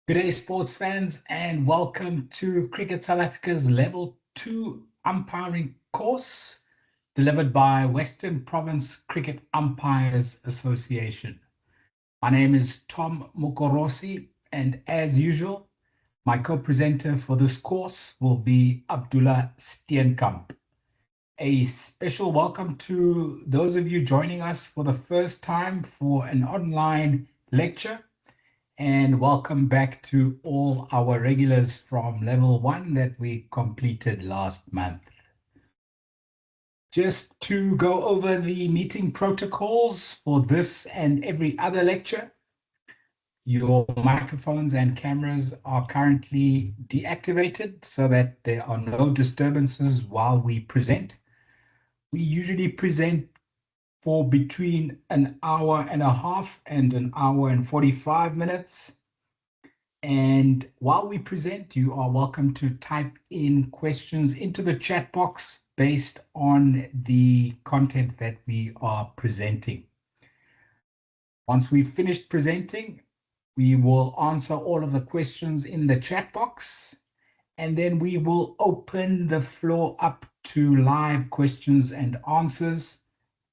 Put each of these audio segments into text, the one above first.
Good day, sports fans, and welcome to Cricket South Africa's Level 2 umpiring course delivered by Western Province Cricket Umpires Association. My name is Tom Mokorosi, and as usual, my co-presenter for this course will be Abdullah Steenkamp. A special welcome to those of you joining us for the first time for an online lecture. And welcome back to all our regulars from level 1 that we completed last month. Just to go over the meeting protocols for this and every other lecture, your microphones and cameras are currently deactivated so that there are no disturbances while we present. We usually present for between an hour and a half and an hour and 45 minutes. And while we present, you are welcome to type in questions into the chat box based on the content that we are presenting. Once we've finished presenting, we will answer all of the questions in the chat box, and then we will open the floor up to live questions and answers,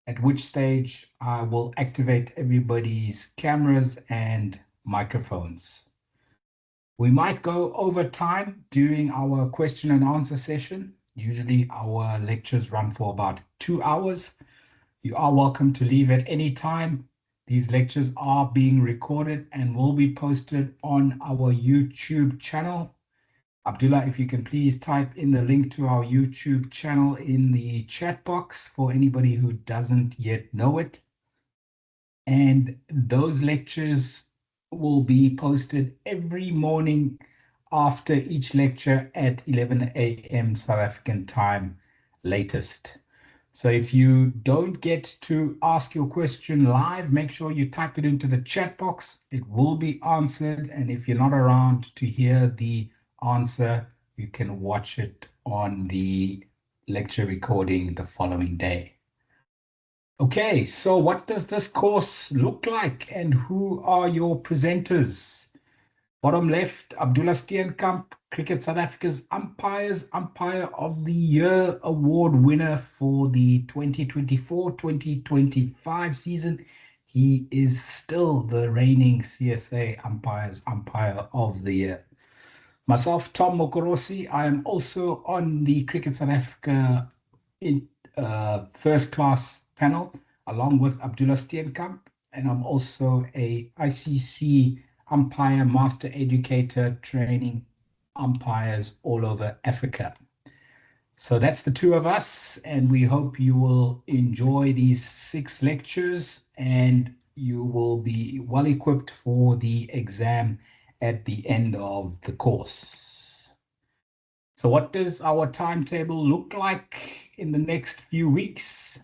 at which stage I will activate everybody's cameras and microphones. We might go over time during our question and answer session. Usually our lectures run for about 2 hours. You are welcome to leave at any time. These lectures are being recorded and will be posted on our YouTube channel. Abdullah, if you can please type in the link to our YouTube channel in the chat box for anybody who doesn't yet know it. And those lectures will be posted every morning after each lecture at 11 a.m. South African time latest. So if you don't get to ask your question live, make sure you type it into the chat box. It will be answered. And if you're not around to hear the answer, you can watch it on the lecture recording the following day. Okay, so what does this course look like and who are your presenters? Bottom left, Abdullah Steenkamp, Cricket South Africa's Umpires, Umpire of the Year award winner for the 2024-2025 season. He is still the reigning CSA Umpires Umpire of the Year. Myself, Tom Mokorosi, I am also on the Cricket South Africa first class panel, along with Abdullah Steenkamp, and I'm also a ICC umpire master educator training umpires all over Africa. So that's the two of us, and we hope you will enjoy these 6 lectures and you will be well equipped for the exam at the end of the course. So what does our timetable look like in the next few weeks?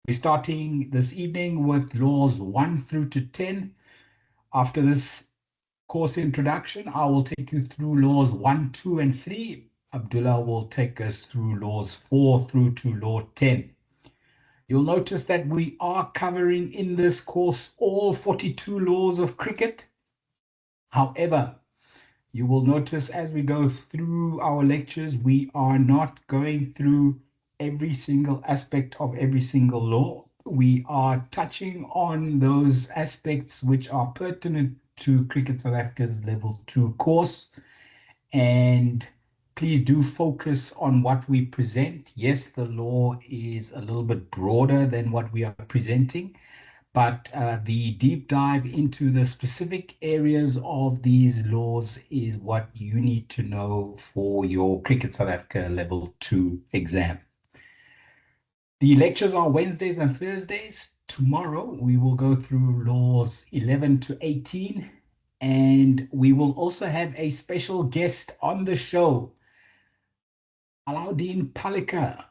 We're starting this evening with laws 1 through to 10. After this course introduction, I will take you through laws 1, 2, and 3. Abdullah will take us through laws 4 through to law 10. You'll notice that we are covering in this course all 42 laws of cricket. However, you will notice as we go through our lectures, we are not going through every single aspect of every single law. We are touching on those aspects which are pertinent to Cricket South Africa's level 2 course. And please do focus on what we present. Yes, the law is a little bit broader than what we are presenting, but the deep dive into the specific areas of these laws is what you need to know for your Cricket South Africa level 2 exam. The lectures are Wednesdays and Thursdays. Tomorrow we will go through laws 11 to 18, and we will also have a special guest on the show, Alauddin Palika,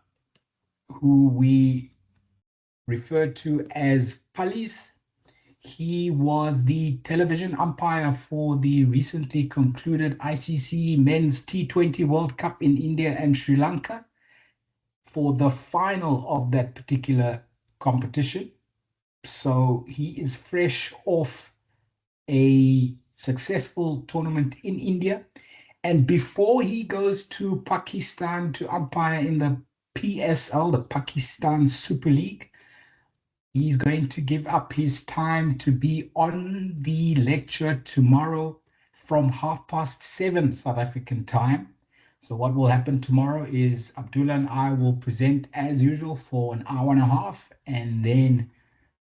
who we refer to as Pallies. He was the television umpire for the recently concluded ICC Men's T20 World Cup in India and Sri Lanka for the final of that particular competition. So he is fresh off a successful tournament in India. And before he goes to Pakistan to umpire in the PSL, the Pakistan Super League, he's going to give up his time to be on the lecture tomorrow from 7:30 South African time. So what will happen tomorrow is Abdullah and I will present as usual for an hour and a half, and then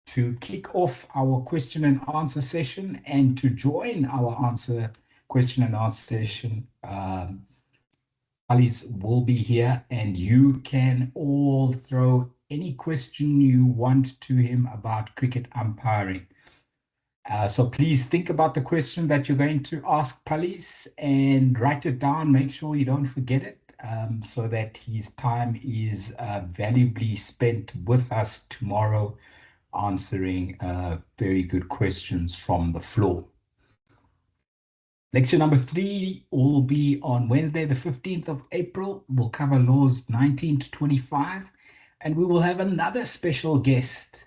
to kick off our question and answer session and to join our question and answer session, Ali's will be here, and you can all throw any question you want to him about cricket umpiring. So please think about the question that you're going to ask Palis and write it down. Make sure you don't forget it, so that his time is valuably spent with us tomorrow answering very good questions from the floor. Lecture number 3 will be on Wednesday, the 15th of April. We'll cover laws 19 to 25, and we will have another special guest,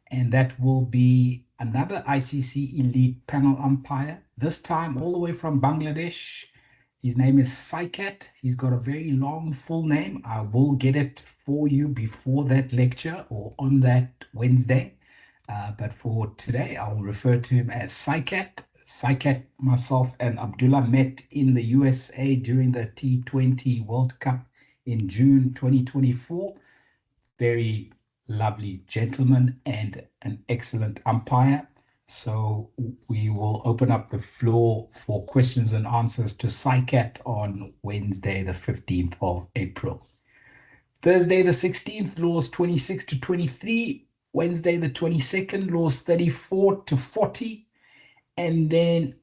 and that will be another ICC Elite panel umpire, this time all the way from Bangladesh. His name is Saikat. He's got a very long full name. I will get it for you before that lecture or on that Wednesday. But for today, I will refer to him as Saikat. Saikat, myself, and Abdullah met in the USA during the T20 World Cup in June 2024. Very lovely gentleman and an excellent umpire. So we will open up the floor for questions and answers to Saikat on Wednesday, the 15th of April. Thursday, the 16th, laws 26 to 23. Wednesday, the 22nd, laws 34 to 40. And then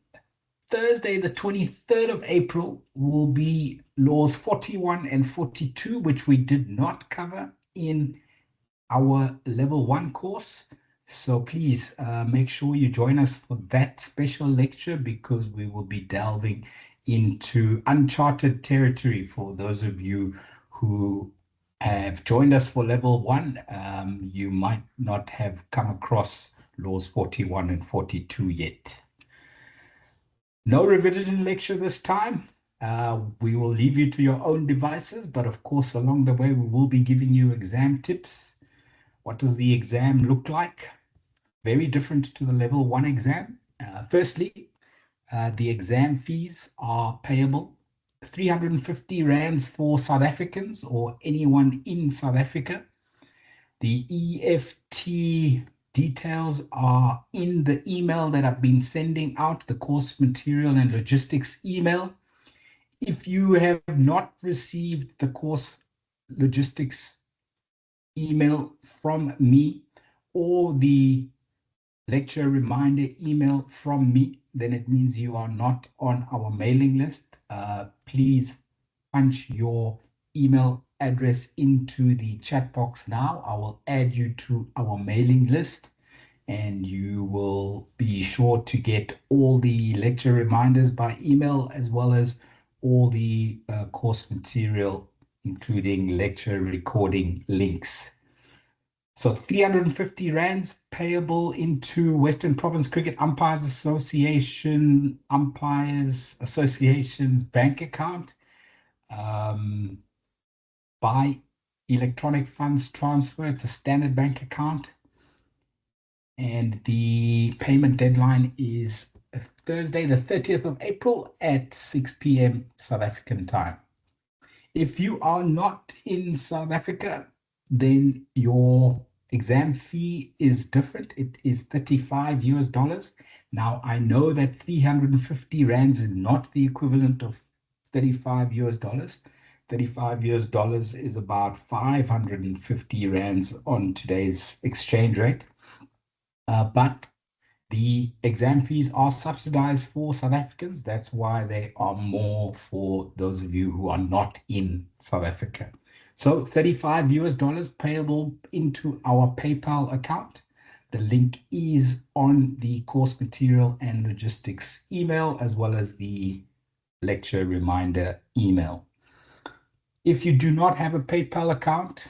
Thursday, the 23rd of April, will be laws 41 and 42, which we did not cover in our level 1 course. So please make sure you join us for that special lecture, because we will be delving into uncharted territory for those of you who have joined us for level 1. You might not have come across laws 41 and 42 yet. No revision lecture this time. We will leave you to your own devices, but of course, along the way, we will be giving you exam tips. What does the exam look like? Very different to the level 1 exam. Firstly, the exam fees are payable. 350 rands for South Africans or anyone in South Africa. The EFT details are in the email that I've been sending out, the course material and logistics email. If you have not received the course logistics email from me or the lecture reminder email from me, then it means you are not on our mailing list. Please punch your email address into the chat box now. I will add you to our mailing list, and you will be sure to get all the lecture reminders by email, as well as all the course material, including lecture recording links. So 350 rands payable into Western Province Cricket Umpires Association, Umpires Association's bank account by electronic funds transfer. It's a standard bank account. And the payment deadline is Thursday, the 30th of April at 6 p.m. South African time. If you are not in South Africa, then your exam fee is different. It is $35. Now, I know that 350 rands is not the equivalent of $35. $35 is about 550 rands on today's exchange rate. But the exam fees are subsidized for South Africans. That's why they are more for those of you who are not in South Africa. So $35 payable into our PayPal account. The link is on the course material and logistics email, as well as the lecture reminder email. If you do not have a PayPal account,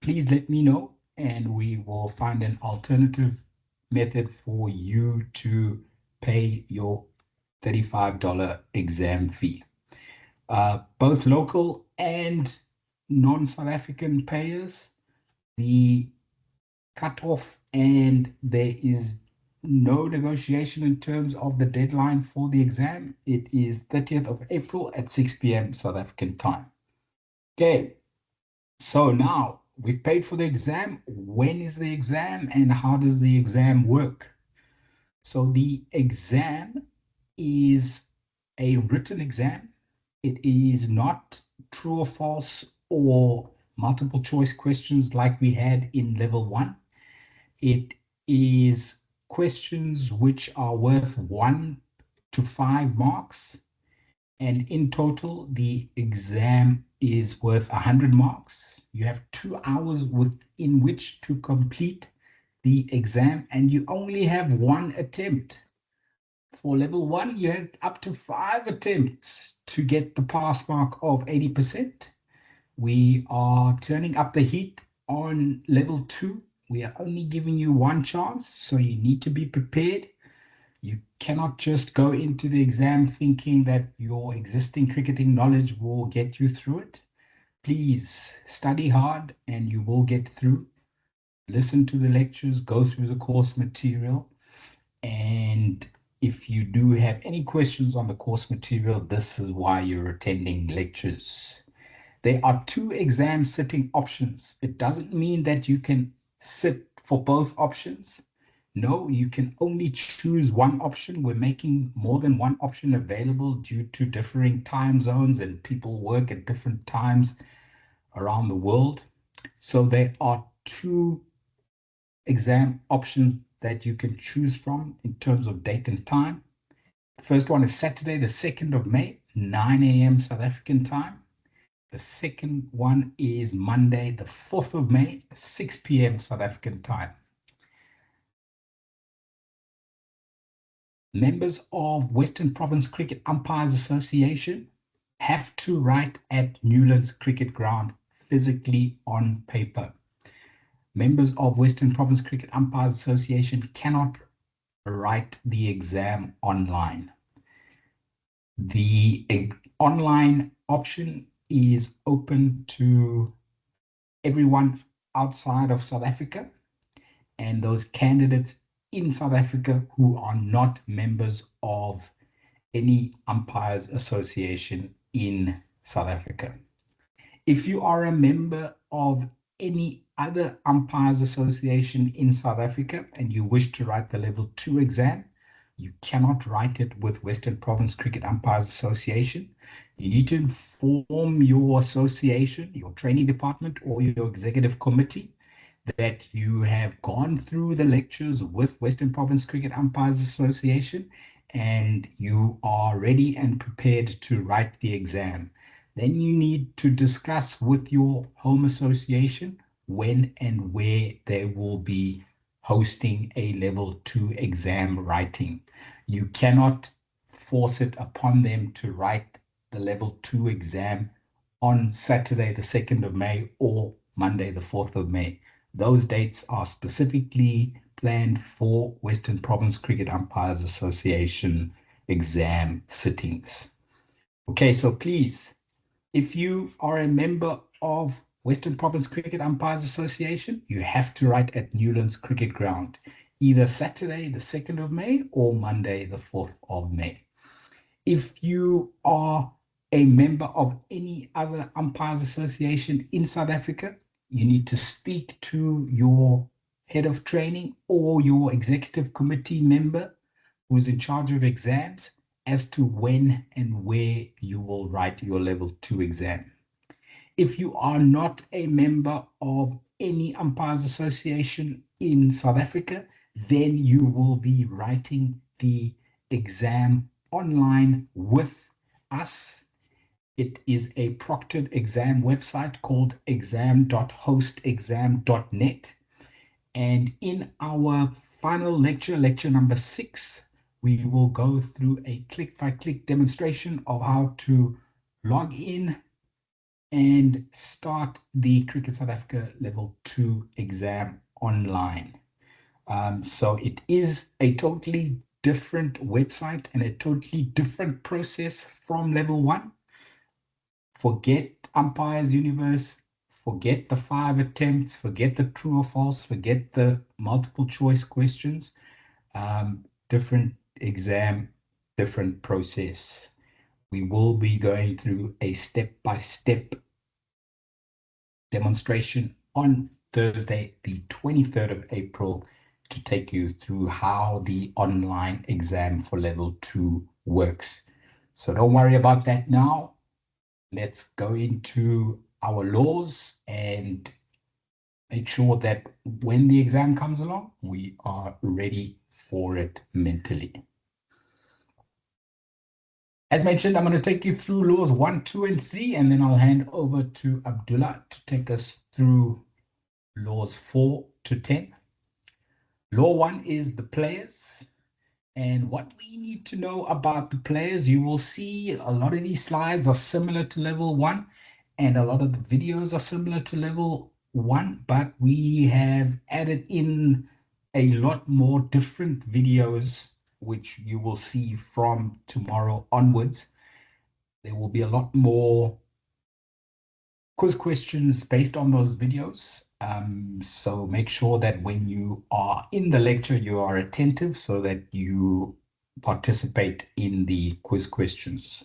please let me know, and we will find an alternative method for you to pay your $35 exam fee. Both local and non-South African payers, the cutoff, and there is no negotiation in terms of the deadline for the exam. It is 30th of April at 6 p.m. South African time. Okay, so now we've paid for the exam. When is the exam and how does the exam work? So the exam is a written exam. It is not true or false or multiple choice questions like we had in level 1. It is questions which are worth 1 to 5 marks. And in total, the exam is worth 100 marks. You have 2 hours within which to complete the exam, and you only have 1 attempt. For level 1, you had up to 5 attempts to get the pass mark of 80%. We are turning up the heat on level 2. We are only giving you 1 chance, so you need to be prepared. You cannot just go into the exam thinking that your existing cricketing knowledge will get you through it. Please study hard and you will get through. Listen to the lectures, go through the course material, and if you do have any questions on the course material, this is why you're attending lectures. There are 2 exam sitting options. It doesn't mean that you can sit for both options. No, you can only choose one option. We're making more than one option available due to differing time zones and people work at different times around the world. So there are 2 exam options that you can choose from in terms of date and time. The first one is Saturday, the 2nd of May, 9 a.m. South African time. The second one is Monday, the 4th of May, 6 p.m. South African time. Members of Western Province Cricket Umpires Association have to write at Newlands Cricket Ground physically on paper. Members of Western Province Cricket Umpires Association cannot write the exam online. The online option is open to everyone outside of South Africa and those candidates in South Africa who are not members of any umpires association in South Africa. If you are a member of any other umpires association in South Africa and you wish to write the level 2 exam, you cannot write it with Western Province Cricket Umpires Association. You need to inform your association, your training department, or your executive committee that you have gone through the lectures with Western Province Cricket Umpires Association and you are ready and prepared to write the exam. Then you need to discuss with your home association when and where they will be hosting a level 2 exam writing. You cannot force it upon them to write the level 2 exam on Saturday, the 2nd of May or Monday, the 4th of May. Those dates are specifically planned for Western Province Cricket Umpires Association exam sittings. Okay, so please, if you are a member of Western Province Cricket Umpires Association, you have to write at Newlands Cricket Ground, either Saturday, the 2nd of May or Monday, the 4th of May. If you are a member of any other umpires association in South Africa, you need to speak to your head of training or your executive committee member who's in charge of exams as to when and where you will write your level 2 exam. If you are not a member of any umpires association in South Africa, then you will be writing the exam online with us. It is a proctored exam website called exam.hostexam.net. And in our final lecture, lecture number 6, we will go through a click-by-click demonstration of how to log in and start the Cricket South Africa Level 2 exam online. So it is a totally different website and a totally different process from level 1. Forget Umpires Universe, forget the 5 attempts, forget the true or false, forget the multiple choice questions. Different exam, different process. We will be going through a step-by-step demonstration on Thursday, the 23rd of April, to take you through how the online exam for level 2 works. So don't worry about that now. Let's go into our laws and make sure that when the exam comes along, we are ready for it mentally. As mentioned, I'm going to take you through laws 1, 2, and 3, and then I'll hand over to Abdullah to take us through laws 4 to 10. Law 1 is the players. And what we need to know about the players, you will see a lot of these slides are similar to level 1, and a lot of the videos are similar to level 1, but we have added in a lot more different videos, which you will see from tomorrow onwards. There will be a lot more quiz questions based on those videos. So make sure that when you are in the lecture, you are attentive so that you participate in the quiz questions.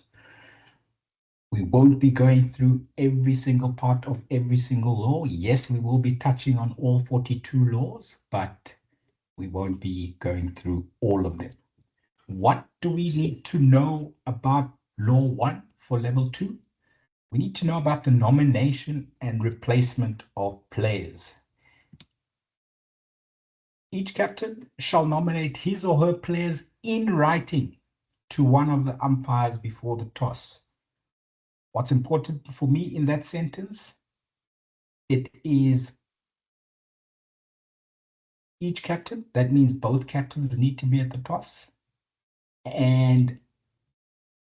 We won't be going through every single part of every single law. Yes, we will be touching on all 42 laws, but we won't be going through all of them. What do we need to know about law 1 for level 2? We need to know about the nomination and replacement of players. Each captain shall nominate his or her players in writing to one of the umpires before the toss. What's important for me in that sentence? It is each captain. That means both captains need to be at the toss. And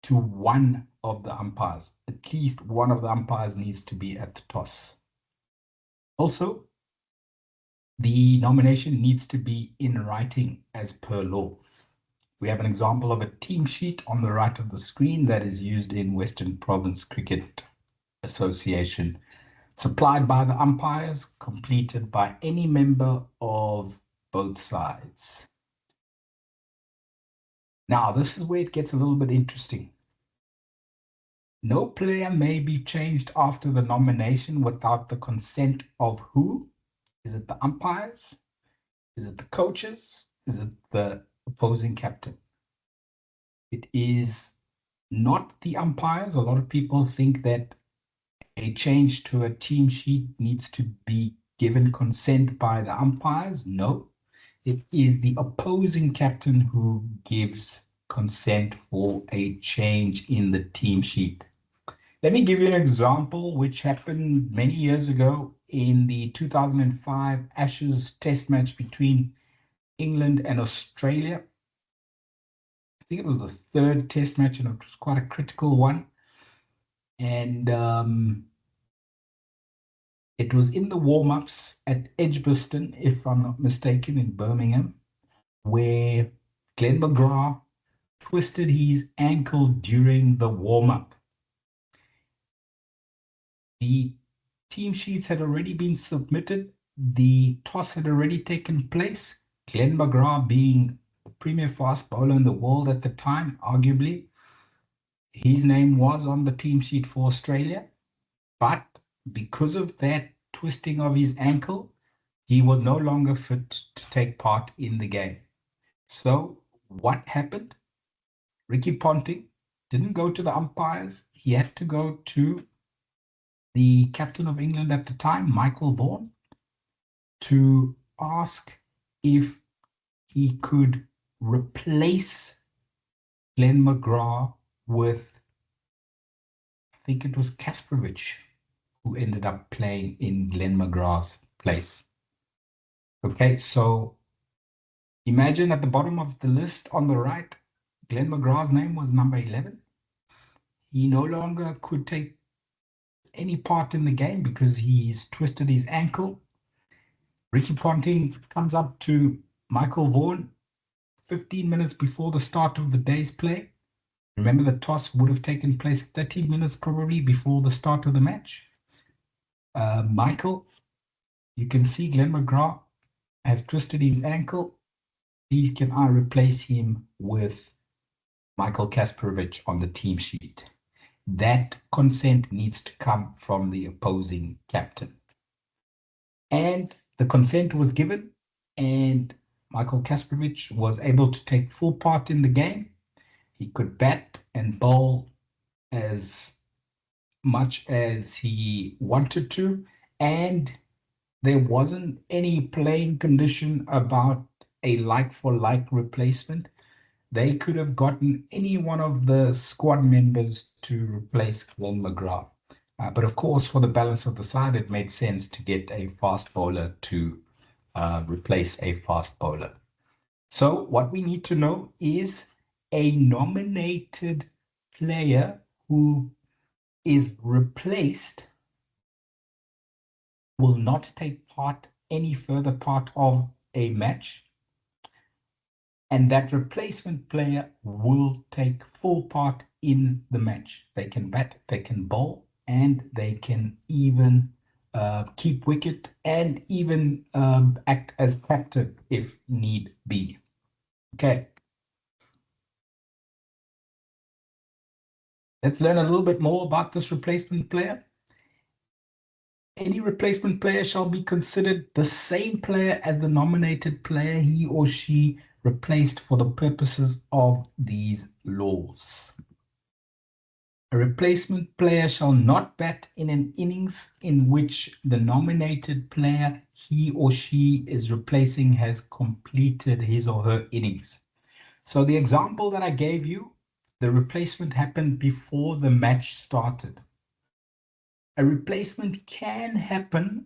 to one of the umpires. At least one of the umpires needs to be at the toss. Also, the nomination needs to be in writing as per law. We have an example of a team sheet on the right of the screen that is used in Western Province Cricket Association, supplied by the umpires, completed by any member of both sides. Now, this is where it gets a little bit interesting. No player may be changed after the nomination without the consent of who? Is it the umpires? Is it the coaches? Is it the opposing captain? It is not the umpires. A lot of people think that a change to a team sheet needs to be given consent by the umpires. No, it is the opposing captain who gives consent for a change in the team sheet. Let me give you an example which happened many years ago in the 2005 Ashes Test match between England and Australia. I think it was the third Test match, and it was quite a critical one. And it was in the warm-ups at Edgbaston, if I'm not mistaken, in Birmingham, where Glenn McGrath twisted his ankle during the warm-up. The team sheets had already been submitted. The toss had already taken place. Glenn McGrath, being the premier fast bowler in the world at the time, arguably, his name was on the team sheet for Australia. But because of that twisting of his ankle, he was no longer fit to take part in the game. So what happened? Ricky Ponting didn't go to the umpires. He had to go to the captain of England at the time, Michael Vaughan, to ask if he could replace Glenn McGrath with, I think it was Kasparovich, who ended up playing in Glenn McGrath's place. Okay, so imagine at the bottom of the list on the right, Glenn McGrath's name was number 11. He no longer could take any part in the game because he's twisted his ankle. Ricky Ponting comes up to Michael Vaughan 15 minutes before the start of the day's play. Remember, the toss would have taken place 30 minutes probably before the start of the match. Michael, you can see Glenn McGrath has twisted his ankle. Please, can I replace him with Michael Kasparovich on the team sheet? That consent needs to come from the opposing captain. And the consent was given, and Michael Kasparovich was able to take full part in the game. He could bat and bowl as much as he wanted to, and there wasn't any playing condition about a like-for-like replacement. They could have gotten any one of the squad members to replace Glenn McGrath. But of course, for the balance of the side, it made sense to get a fast bowler to replace a fast bowler. So what we need to know is a nominated player who is replaced will not take any further part of a match, and that replacement player will take full part in the match. They can bat, they can bowl, and they can even keep wicket and even act as captain if need be. Okay. Let's learn a little bit more about this replacement player. Any replacement player shall be considered the same player as the nominated player he or she replaced for the purposes of these laws. A replacement player shall not bat in an innings in which the nominated player he or she is replacing has completed his or her innings. So the example that I gave you, the replacement happened before the match started. A replacement can happen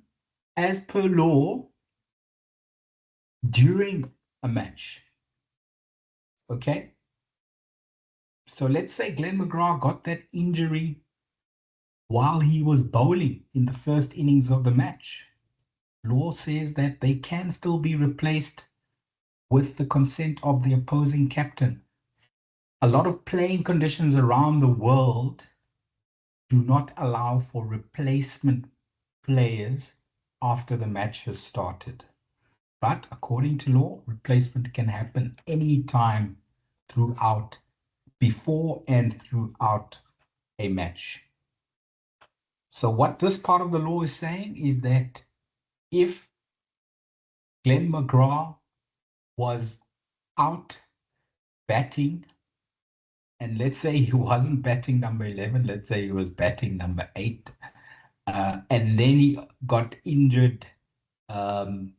as per law during a match. Okay? So let's say Glenn McGrath got that injury while he was bowling in the first innings of the match. Law says that they can still be replaced with the consent of the opposing captain. A lot of playing conditions around the world do not allow for replacement players after the match has started. But according to law, replacement can happen anytime throughout, before and throughout a match. So what this part of the law is saying is that if Glenn McGrath was out batting, and let's say he wasn't batting number 11, let's say he was batting number 8, and then he got injured on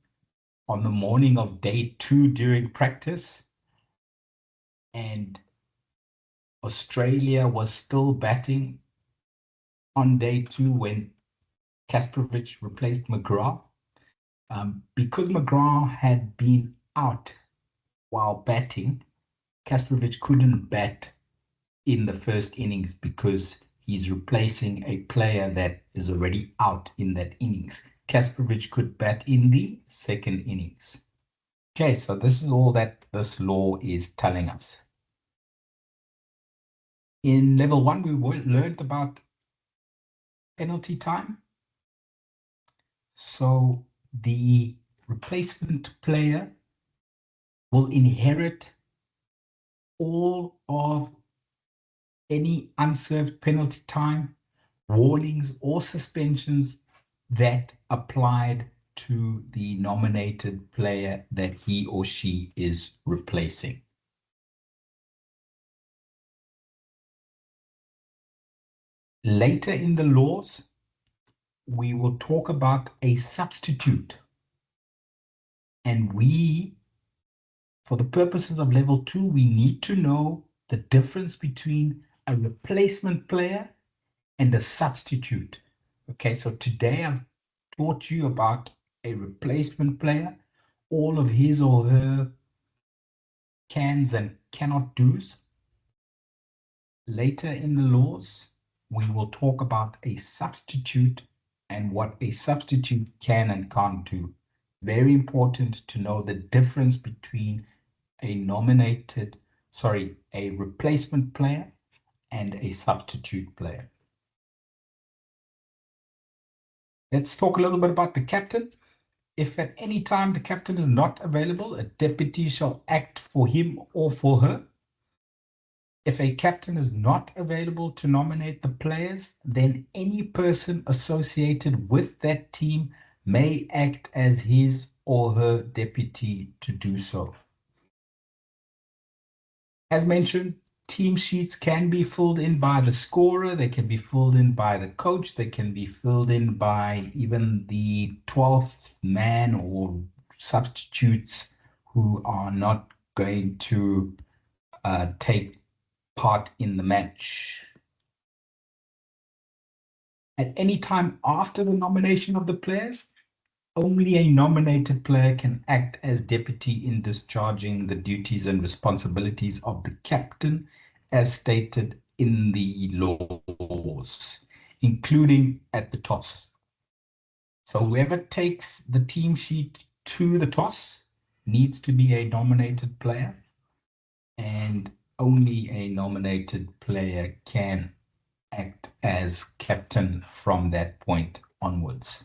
the morning of day 2 during practice, and Australia was still batting on day 2 when Kasparovich replaced McGrath. Because McGrath had been out while batting, Kasparovich couldn't bat in the first innings because he's replacing a player that is already out in that innings. Kasparovich could bat in the second innings. Okay, so this is all that this law is telling us. In level 1, we learned about penalty time. So the replacement player will inherit all of any unserved penalty time, warnings, or suspensions that applied to the nominated player that he or she is replacing. Later in the laws, we will talk about a substitute. And for the purposes of level 2, we need to know the difference between a replacement player and a substitute. Okay, so today I've taught you about a replacement player, all of his or her cans and cannot do's. Later in the laws, we will talk about a substitute and what a substitute can and can't do. Very important to know the difference between a replacement player and a substitute player. Let's talk a little bit about the captain. If at any time the captain is not available, a deputy shall act for him or for her. If a captain is not available to nominate the players, then any person associated with that team may act as his or her deputy to do so. As mentioned, team sheets can be filled in by the scorer, they can be filled in by the coach, they can be filled in by even the 12th man or substitutes who are not going to take part in the match. At any time after the nomination of the players, only a nominated player can act as deputy in discharging the duties and responsibilities of the captain as stated in the laws, including at the toss. So whoever takes the team sheet to the toss needs to be a nominated player, and only a nominated player can act as captain from that point onwards.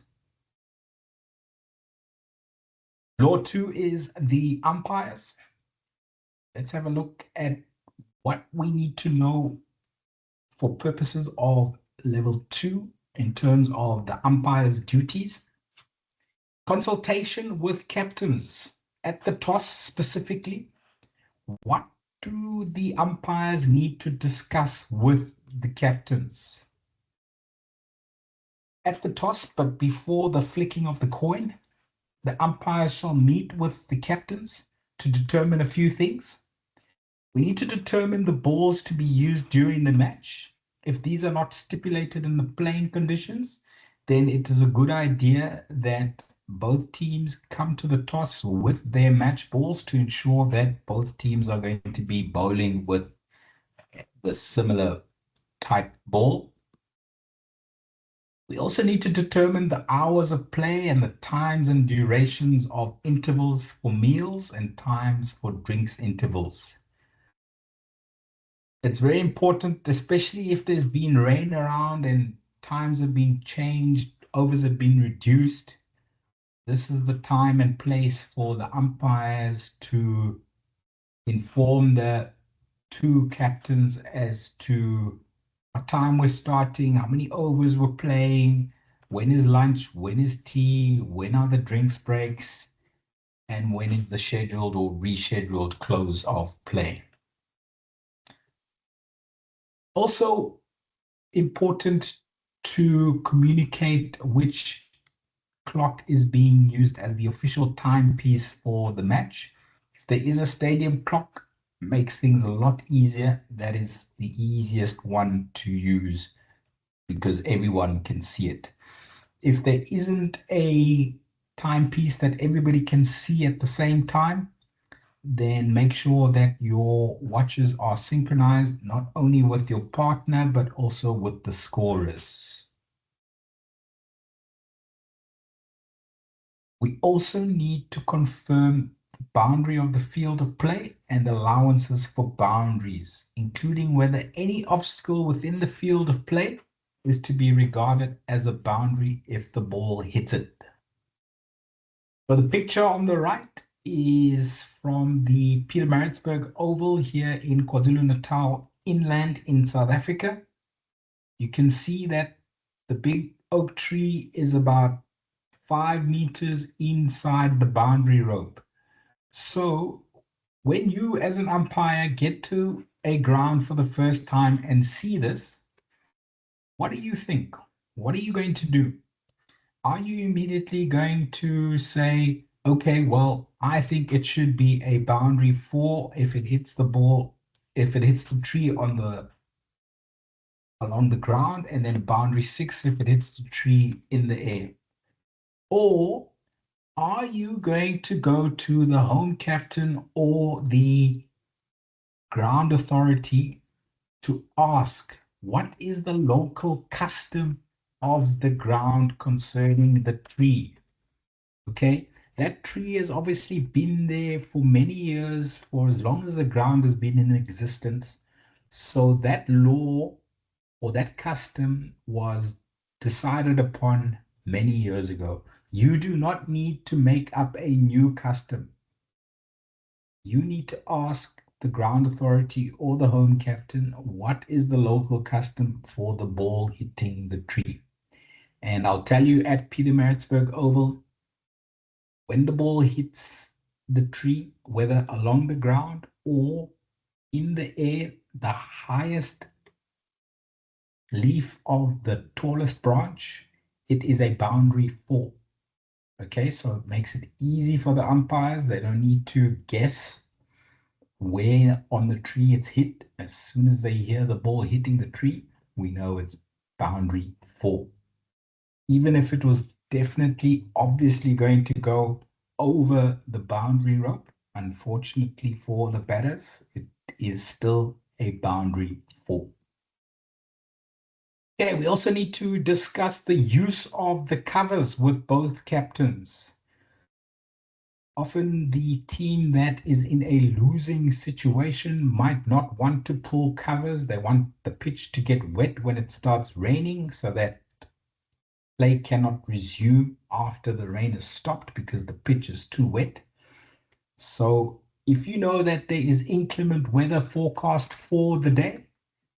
Law 2 is the umpires. Let's have a look at what we need to know for purposes of level 2 in terms of the umpires' duties. Consultation with captains at the toss specifically. What do the umpires need to discuss with the captains? At the toss, but before the flicking of the coin, the umpires shall meet with the captains to determine a few things. We need to determine the balls to be used during the match. If these are not stipulated in the playing conditions, then it is a good idea that both teams come to the toss with their match balls to ensure that both teams are going to be bowling with the similar type ball. We also need to determine the hours of play and the times and durations of intervals for meals and times for drinks intervals. It's very important, especially if there's been rain around and times have been changed, overs have been reduced. This is the time and place for the umpires to inform the two captains as to what time we're starting, how many overs we're playing, when is lunch, when is tea, when are the drinks breaks, and when is the scheduled or rescheduled close of play. Also important to communicate which clock is being used as the official timepiece for the match. If there is a stadium clock, makes things a lot easier. That is the easiest one to use because everyone can see it. If there isn't a timepiece that everybody can see at the same time, then make sure that your watches are synchronized not only with your partner but also with the scorers. We also need to confirm the boundary of the field of play and allowances for boundaries, including whether any obstacle within the field of play is to be regarded as a boundary if the ball hits it. So the picture on the right is from the Pietermaritzburg Oval here in KwaZulu-Natal inland in South Africa. You can see that the big oak tree is about 5 meters inside the boundary rope. So when you as an umpire get to a ground for the first time and see this, what do you think? What are you going to do? Are you immediately going to say, okay, well, I think it should be a boundary 4 if it hits the ball, if it hits the tree along the ground, and then a boundary 6 if it hits the tree in the air? Or are you going to go to the home captain or the ground authority to ask what is the local custom of the ground concerning the tree? Okay, That tree has obviously been there for many years, for as long as the ground has been in existence. So that law or that custom was decided upon many years ago. You do not need to make up a new custom. You need to ask the ground authority or the home captain, what is the local custom for the ball hitting the tree? And I'll tell you, at Pietermaritzburg Oval, when the ball hits the tree, whether along the ground or in the air, the highest leaf of the tallest branch, it is a boundary 4. Okay, so it makes it easy for the umpires. They don't need to guess where on the tree it's hit. As soon as they hear the ball hitting the tree, we know it's boundary 4. Even if it was definitely obviously going to go over the boundary rope, unfortunately for the batters, it is still a boundary 4. Okay, we also need to discuss the use of the covers with both captains. Often the team that is in a losing situation might not want to pull covers. They want the pitch to get wet when it starts raining so that play cannot resume after the rain has stopped because the pitch is too wet. So if you know that there is inclement weather forecast for the day,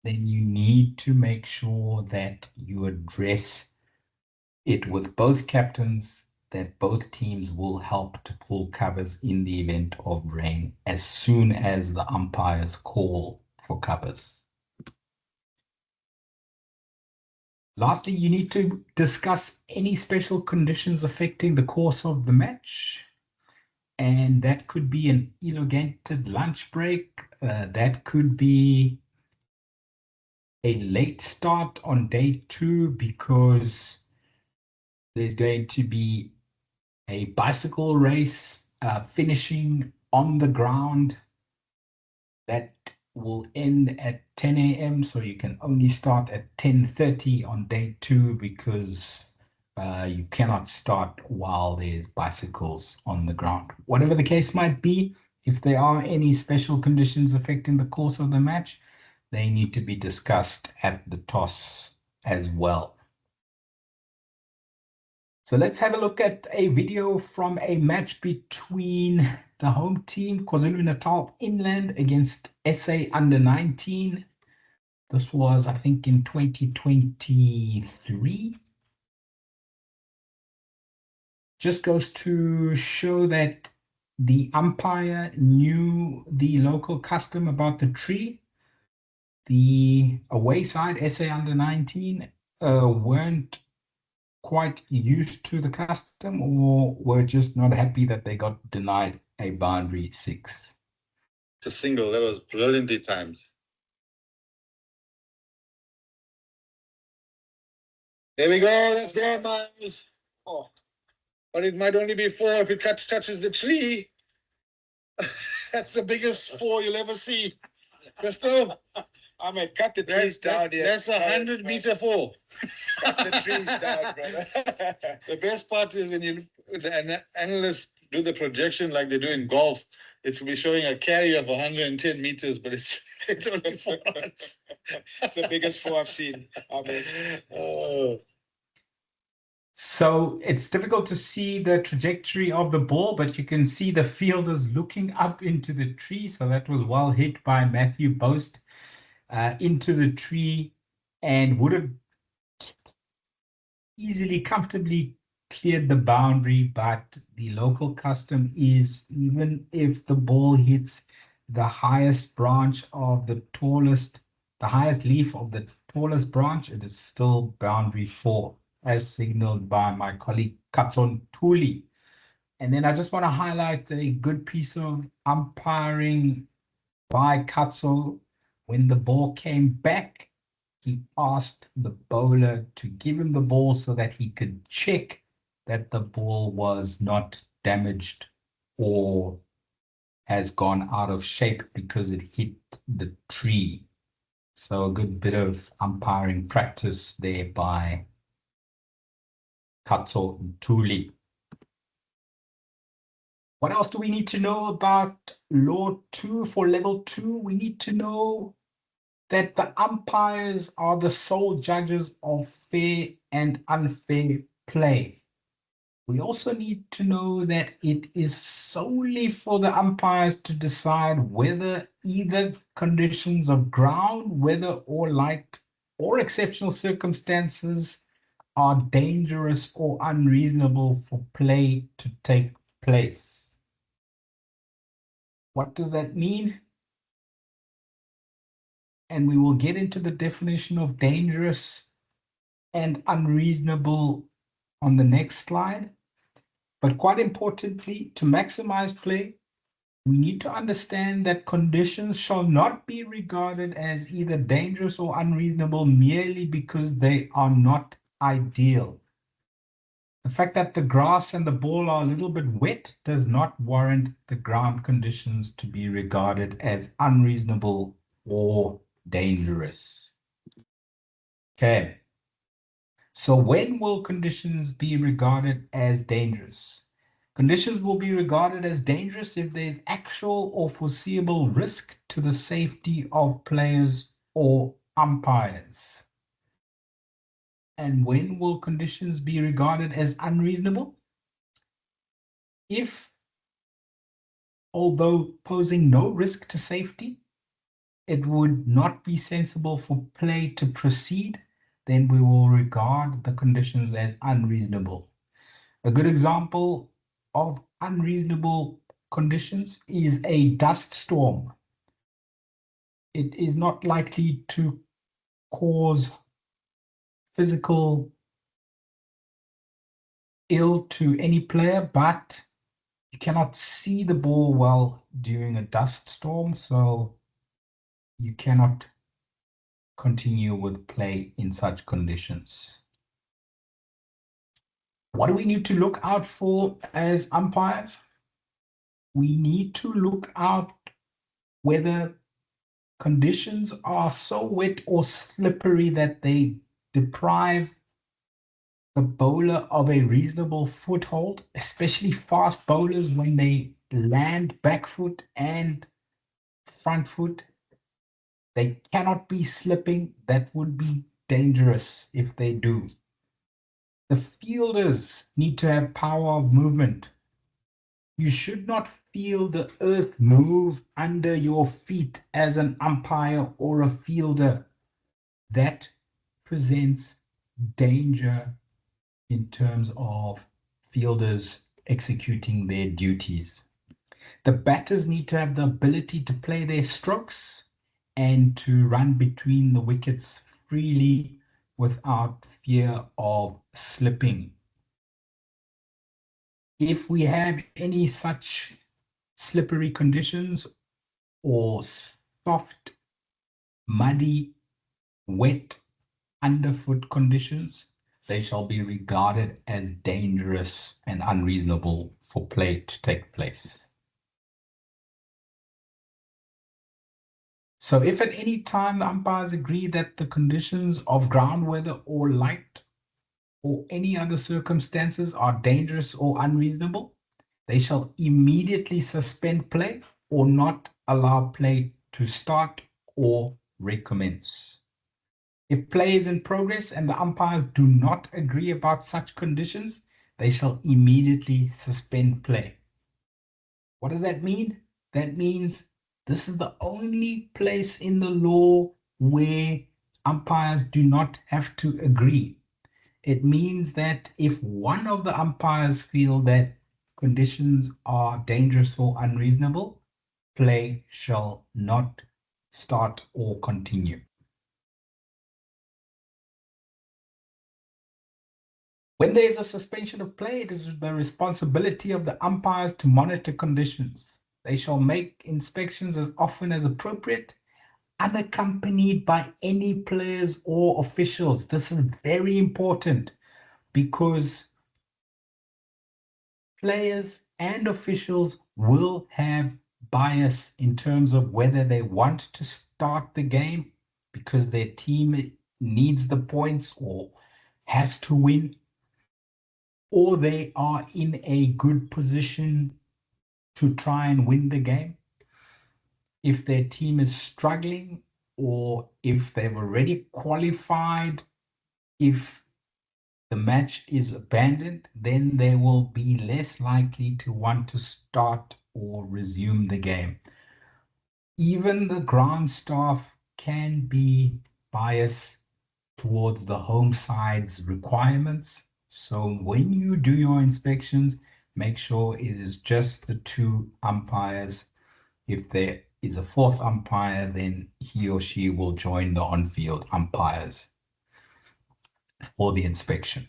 then you need to make sure that you address it with both captains, that both teams will help to pull covers in the event of rain as soon as the umpires call for covers. Lastly, you need to discuss any special conditions affecting the course of the match. And that could be an elongated lunch break. That could be a late start on day 2 because there's going to be a bicycle race finishing on the ground that will end at 10 a.m. So you can only start at 10:30 on day 2 because you cannot start while there's bicycles on the ground. Whatever the case might be, if there are any special conditions affecting the course of the match, they need to be discussed at the toss as well. So let's have a look at a video from a match between the home team, KwaZulu-Natal Inland, against SA Under-19. This was, I think, in 2023. Just goes to show that the umpire knew the local custom about the tree. The away side, SA Under-19, weren't quite used to the custom or were just not happy that they got denied a boundary 6. It's a single that was brilliantly timed. There we go. Let's go, Miles. Oh, but it might only be 4 if it touches the tree. That's the biggest 4 you'll ever see. Christo, I mean, cut the trees down here. That's 100-meter 4. Cut the trees down, brother. The best part is when the analysts do the projection like they do in golf, it will be showing a carry of 110 meters, but it's only 4 runs. The biggest 4 I've seen. I mean, Oh. So it's difficult to see the trajectory of the ball, but you can see the fielders looking up into the tree. So that was well hit by Matthew Boast into the tree and would have easily, comfortably cleared the boundary. But the local custom is, even if the ball hits the highest branch of the highest leaf of the tallest branch, it is still boundary 4, as signaled by my colleague Katson Tuli. And then I just want to highlight a good piece of umpiring by Katso. When the ball came back, he asked the bowler to give him the ball so that he could check that the ball was not damaged or has gone out of shape because it hit the tree. So a good bit of umpiring practice there by Katso Tuli. What else do we need to know about Law 2 for Level 2? We need to know that the umpires are the sole judges of fair and unfair play. We also need to know that it is solely for the umpires to decide whether either conditions of ground, weather, or light, or exceptional circumstances are dangerous or unreasonable for play to take place. What does that mean? And we will get into the definition of dangerous and unreasonable on the next slide. But quite importantly, to maximize play, we need to understand that conditions shall not be regarded as either dangerous or unreasonable merely because they are not ideal. The fact that the grass and the ball are a little bit wet does not warrant the ground conditions to be regarded as unreasonable or dangerous. Okay. So when will conditions be regarded as dangerous? Conditions will be regarded as dangerous if there's actual or foreseeable risk to the safety of players or umpires. And when will conditions be regarded as unreasonable? If, although posing no risk to safety, it would not be sensible for play to proceed, then we will regard the conditions as unreasonable. A good example of unreasonable conditions is a dust storm. It is not likely to cause physical ill to any player, but you cannot see the ball well during a dust storm, so you cannot continue with play in such conditions. What do we need to look out for as umpires? We need to look out whether conditions are so wet or slippery that they deprive the bowler of a reasonable foothold, especially fast bowlers when they land back foot and front foot. They cannot be slipping. That would be dangerous if they do. The fielders need to have power of movement. You should not feel the earth move under your feet as an umpire or a fielder. That presents danger in terms of fielders executing their duties. The batters need to have the ability to play their strokes and to run between the wickets freely without fear of slipping. If we have any such slippery conditions or soft, muddy, wet underfoot conditions, they shall be regarded as dangerous and unreasonable for play to take place. So if at any time the umpires agree that the conditions of ground weather or light or any other circumstances are dangerous or unreasonable, they shall immediately suspend play or not allow play to start or recommence. If play is in progress and the umpires do not agree about such conditions, they shall immediately suspend play. What does that mean? That means this is the only place in the law where umpires do not have to agree. It means that if one of the umpires feel that conditions are dangerous or unreasonable, play shall not start or continue. When there is a suspension of play, it is the responsibility of the umpires to monitor conditions. They shall make inspections as often as appropriate, unaccompanied by any players or officials. This is very important because players and officials will have bias in terms of whether they want to start the game because their team needs the points or has to win, or they are in a good position to try and win the game. If their team is struggling, or if they've already qualified, if the match is abandoned, then they will be less likely to want to start or resume the game. Even the ground staff can be biased towards the home side's requirements. So when you do your inspections, make sure it is just the two umpires. If there is a fourth umpire, then he or she will join the on-field umpires for the inspection.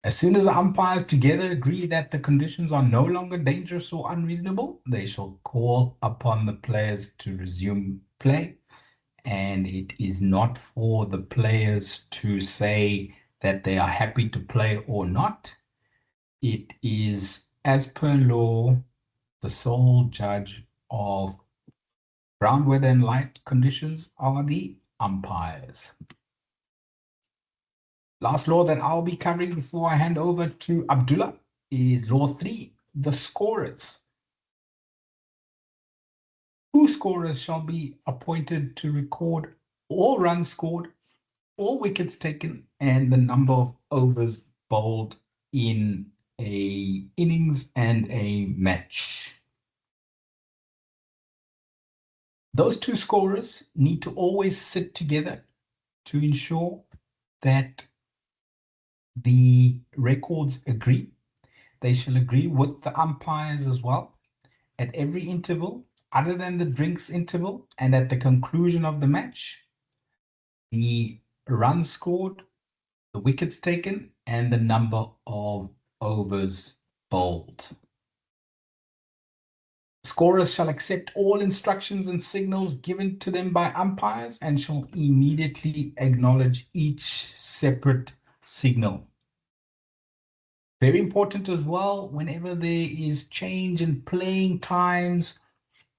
As soon as the umpires together agree that the conditions are no longer dangerous or unreasonable, they shall call upon the players to resume play. And it is not for the players to say that they are happy to play or not. It is, as per law, the sole judge of ground weather and light conditions are the umpires. Last law that I'll be covering before I hand over to Abdullah is Law 3, the scorers. 2 scorers shall be appointed to record all runs scored, all wickets taken, and the number of overs bowled in a innings and a match. Those 2 scorers need to always sit together to ensure that the records agree. They shall agree with the umpires as well at every interval, other than the drinks interval, and at the conclusion of the match. The runs scored, the wickets taken, and the number of overs bowled. Scorers shall accept all instructions and signals given to them by umpires and shall immediately acknowledge each separate signal. Very important as well, whenever there is change in playing times,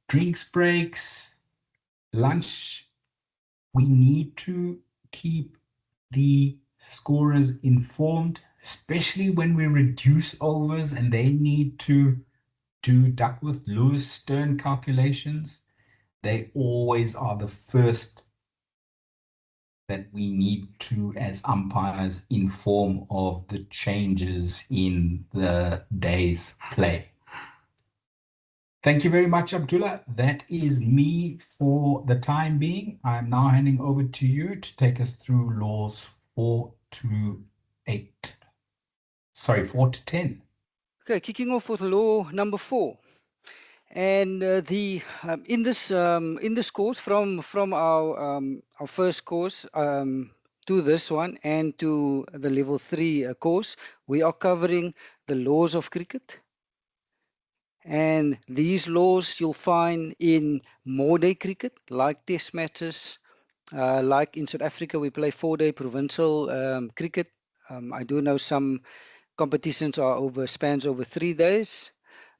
drinks breaks, lunch, we need to keep the scorers informed, especially when we reduce overs and they need to do Duckworth-Lewis Stern calculations. They always are the first that we need to, as umpires, inform of the changes in the day's play. Thank you very much, Abdullah. That is me for the time being. I'm now handing over to you to take us through laws 4 to 8. Sorry, 4 to 10. Okay, kicking off with law number 4. And in this course, from our first course to this one and to the level 3 course, we are covering the laws of cricket. And these laws you'll find in more day cricket, like test matches. Like in South Africa, we play 4-day provincial cricket. I do know some competitions spans over 3 days.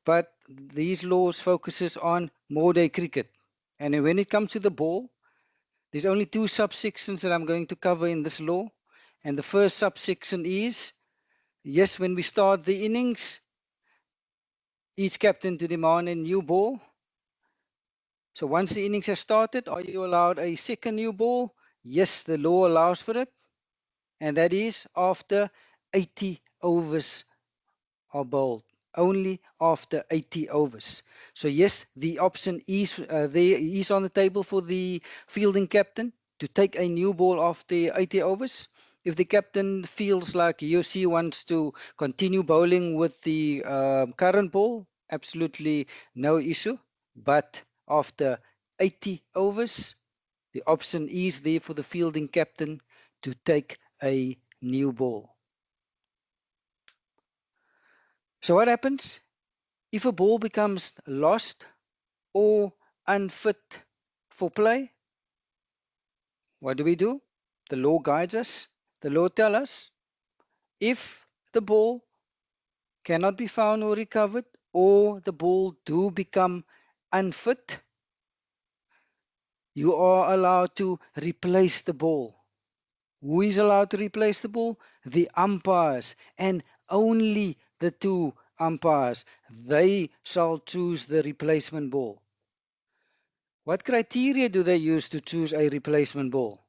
But these laws focuses on more day cricket. And when it comes to the ball, there's only 2 subsections that I'm going to cover in this law. And the first subsection is, yes, when we start the innings, each captain to demand a new ball. So once the innings has started, are you allowed a second new ball? Yes, the law allows for it. And that is after 80 overs are bowled. Only after 80 overs. So yes, the option is there is on the table for the fielding captain to take a new ball after 80 overs. If the captain feels like he or she wants to continue bowling with the current ball, absolutely no issue. But after 80 overs, the option is there for the fielding captain to take a new ball. So what happens if a ball becomes lost or unfit for play? What do? The law guides us. The law tells us if the ball cannot be found or recovered, or the ball do become unfit, you are allowed to replace the ball. Who is allowed to replace the ball? The umpires, and only the 2 umpires, they shall choose the replacement ball. What criteria do they use to choose a replacement ball?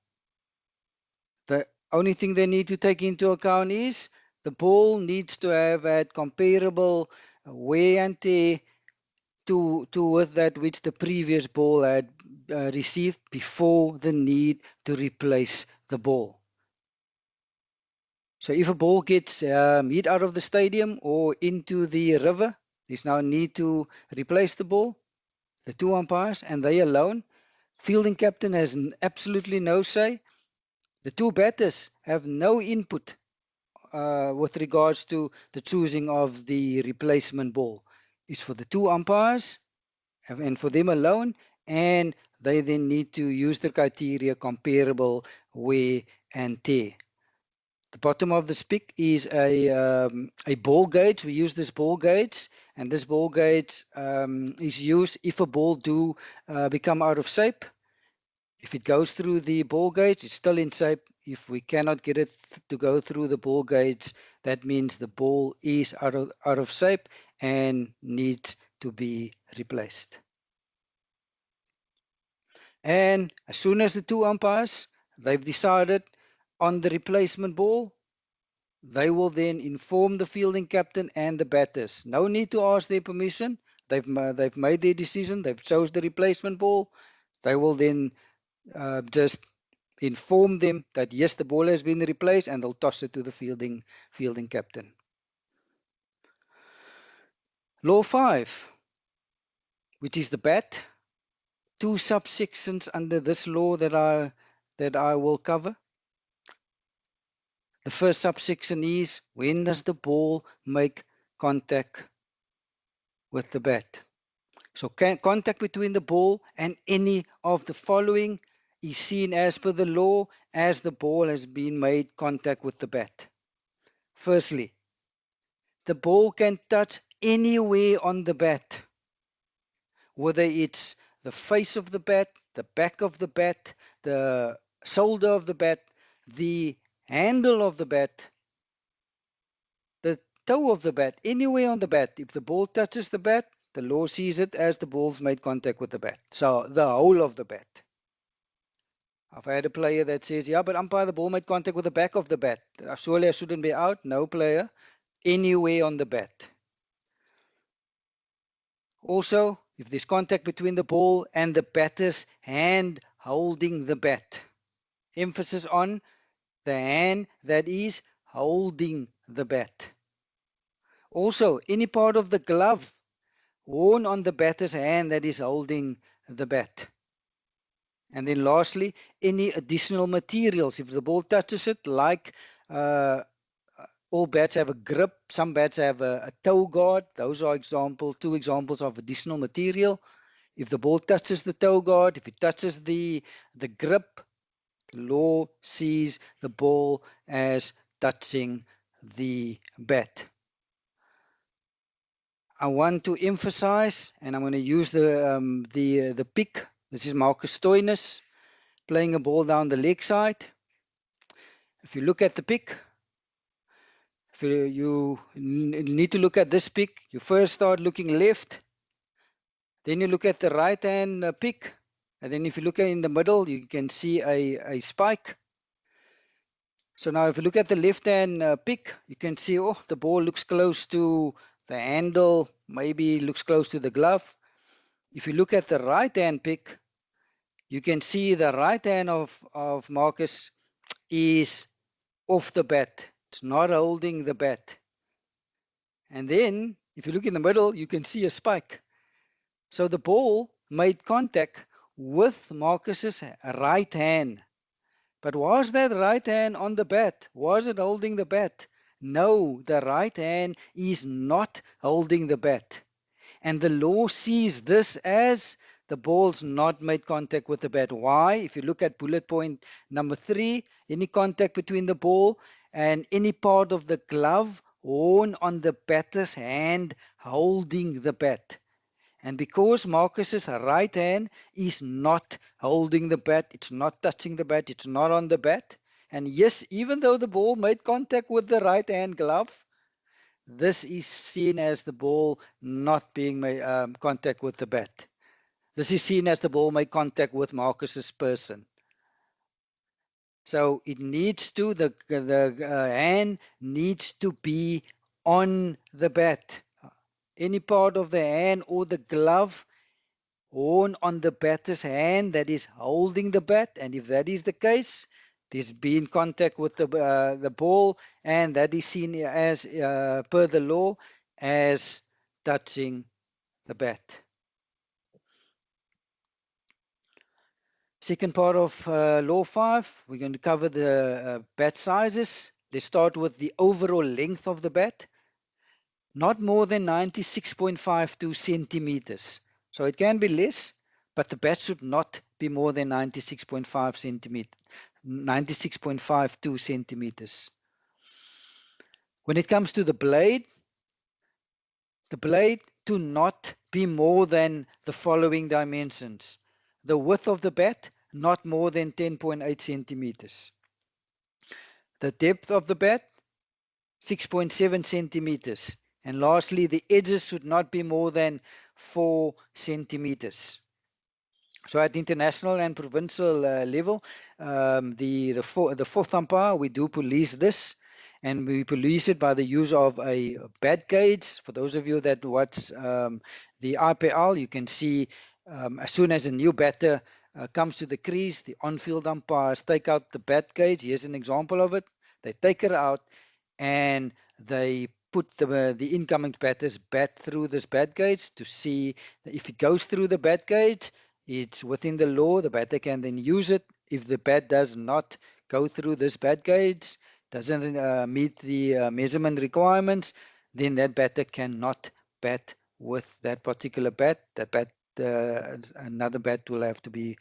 The only thing they need to take into account is the ball needs to have had comparable wear and tear to with that which the previous ball had received before the need to replace the ball. So if a ball gets hit out of the stadium or into the river, there's now a need to replace the ball. The two umpires and they alone. Fielding captain has absolutely no say. The two batters have no input with regards to the choosing of the replacement ball. It's for the two umpires and for them alone, and they then need to use the criteria comparable wear and tear. The bottom of this pick is a ball gauge. We use this ball gauge, and this ball gauge is used if a ball do become out of shape. If it goes through the ball gauge, it's still in shape. If we cannot get it to go through the ball gauge, that means the ball is out of shape and needs to be replaced. And as soon as the two umpires, they've decided on the replacement ball, they will then inform the fielding captain and the batters. No need to ask their permission. They've made their decision. They've chose the replacement ball. They will then just inform them that yes, the ball has been replaced, and they'll toss it to the fielding captain. Law 5, which is the bat. Two subsections under this law that I will cover. The first subsection is when does the ball make contact with the bat? So contact between the ball and any of the following is seen as per the law as the ball has been made contact with the bat. Firstly, the ball can touch anywhere on the bat, whether it's the face of the bat, the back of the bat, the shoulder of the bat, the handle of the bat, the toe of the bat, anywhere on the bat. If the ball touches the bat, the law sees it as the ball's made contact with the bat. So the whole of the bat. I've had a player that says, yeah, but umpire, the ball made contact with the back of the bat. Surely I shouldn't be out. No, player, anywhere on the bat. Also, if there's contact between the ball and the batter's hand holding the bat. Emphasis on the hand that is holding the bat. Also, any part of the glove worn on the batter's hand that is holding the bat. And then lastly, any additional materials. If the ball touches it, like all bats have a grip, some bats have a toe guard. Those are two examples of additional material. If the ball touches the toe guard, if it touches the grip, the law sees the ball as touching the bat. I want to emphasize, and I'm going to use the pick. This is Marcus Stoinis playing a ball down the leg side. If you look at the pick, if you need to look at this pick, you first start looking left, then you look at the right hand pick, and then if you look in the middle, you can see a spike. So now if you look at the left hand pick, you can see, oh, the ball looks close to the handle, maybe looks close to the glove. If you look at the right hand pick, you can see the right hand of Marcus is off the bat. It's not holding the bat. And then if you look in the middle, you can see a spike. So the ball made contact with Marcus's right hand. But was that right hand on the bat? Was it holding the bat? No, the right hand is not holding the bat. And the law sees this as the ball's not made contact with the bat. Why? If you look at bullet point number 3, any contact between the ball and any part of the glove worn on the batter's hand holding the bat. And because Marcus's right hand is not holding the bat, it's not touching the bat, it's not on the bat. And yes, even though the ball made contact with the right hand glove, this is seen as the ball not being made contact with the bat. This is seen as the ball made contact with Marcus's person. So it needs to, the hand needs to be on the bat. Any part of the hand or the glove worn on the batter's hand that is holding the bat, and if that is the case, there's been contact with the ball, and that is seen as, per the law, as touching the bat. Second part of Law 5, we're going to cover the bat sizes. Let's start with the overall length of the bat. Not more than 96.52 centimeters. So it can be less, but the bat should not be more than 96.52 centimeters. When it comes to the blade do not be more than the following dimensions. The width of the bat, not more than 10.8 centimeters. The depth of the bat, 6.7 centimeters. And lastly, the edges should not be more than 4 centimeters. So at international and provincial level, the fourth umpire, we do police this, and we police it by the use of a bat gauge. For those of you that watch the IPL, you can see as soon as a new batter comes to the crease, the on-field umpires take out the bat gauge. Here's an example of it. They take it out and they put the incoming batter's bat through this bat gauge to see if it goes through the bat gauge. It's within the law. The batter can then use it. If the bat does not go through this bat gauge, doesn't meet the measurement requirements, then that batter cannot bat with that particular bat. That bat, another bat will have to be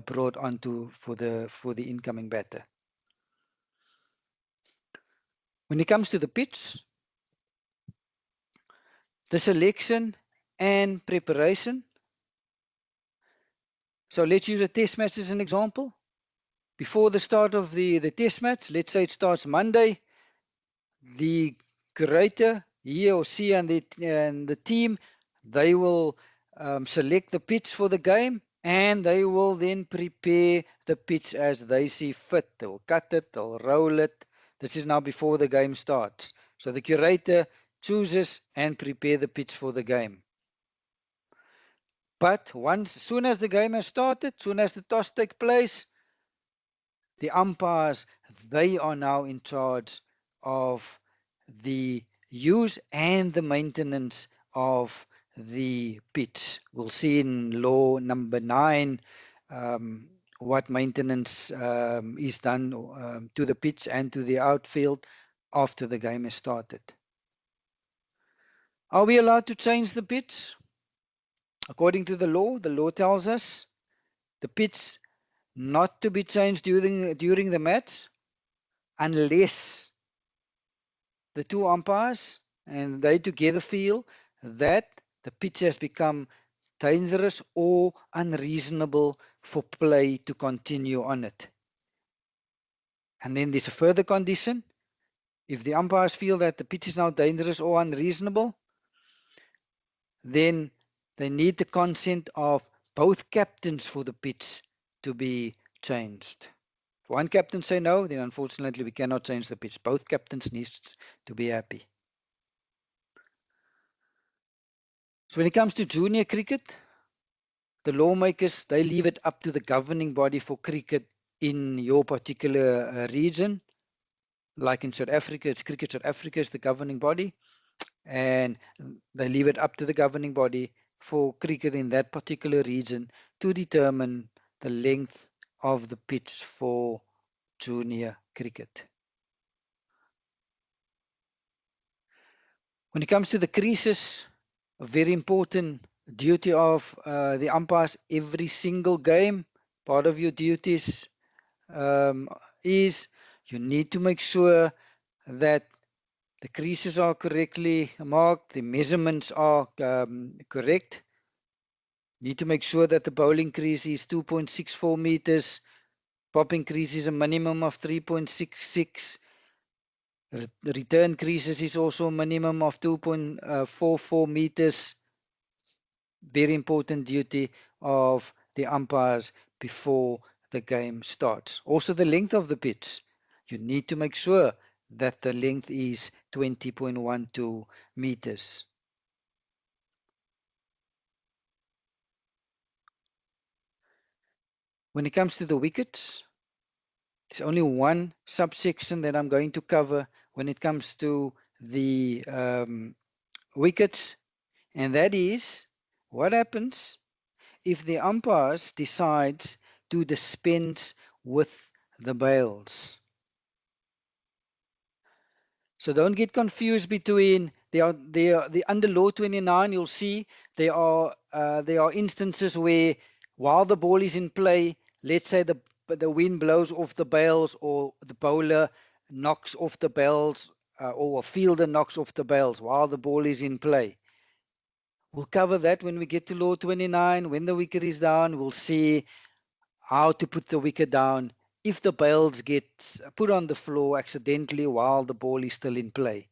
brought onto for the incoming batter. When it comes to the pitch, the selection and preparation. So let's use a test match as an example. Before the start of the test match, let's say it starts Monday, the curator, he or she and the team, they will select the pitch for the game, and they will then prepare the pitch as they see fit. They will cut it, they'll roll it. This is now before the game starts. So the curator chooses and prepare the pitch for the game. But as soon as the game has started, soon as the toss takes place, the umpires, they are now in charge of the use and the maintenance of the pitch. We'll see in law number 9 what maintenance is done to the pitch and to the outfield after the game has started. Are we allowed to change the pitch? According to the law tells us the pitch not to be changed during the match unless the two umpires and they together feel that the pitch has become dangerous or unreasonable for play to continue on it. And then there's a further condition. If the umpires feel that the pitch is now dangerous or unreasonable, then they need the consent of both captains for the pitch to be changed. If one captain say no, then unfortunately we cannot change the pitch. Both captains need to be happy. So when it comes to junior cricket, the lawmakers, they leave it up to the governing body for cricket in your particular region. Like in South Africa, it's Cricket South Africa is the governing body, and they leave it up to the governing body for cricket in that particular region to determine the length of the pitch for junior cricket. When it comes to the creases, a very important duty of the umpires every single game, part of your duties is you need to make sure that the creases are correctly marked, the measurements are correct. Need to make sure that the bowling crease is 2.64 meters, popping crease is a minimum of 3.66. The return creases is also a minimum of 2.44 meters. Very important duty of the umpires before the game starts. Also, the length of the pitch. You need to make sure that the length is 20.12 meters. When it comes to the wickets, there's only one subsection that I'm going to cover when it comes to the wickets, and that is what happens if the umpires decides to dispense with the bails. So don't get confused between the under law 29. You'll see there are instances where while the ball is in play, let's say the wind blows off the bails, or the bowler knocks off the bails, or a fielder knocks off the bails while the ball is in play. We'll cover that when we get to law 29. When the wicket is down, we'll see how to put the wicket down if the bails get put on the floor accidentally while the ball is still in play.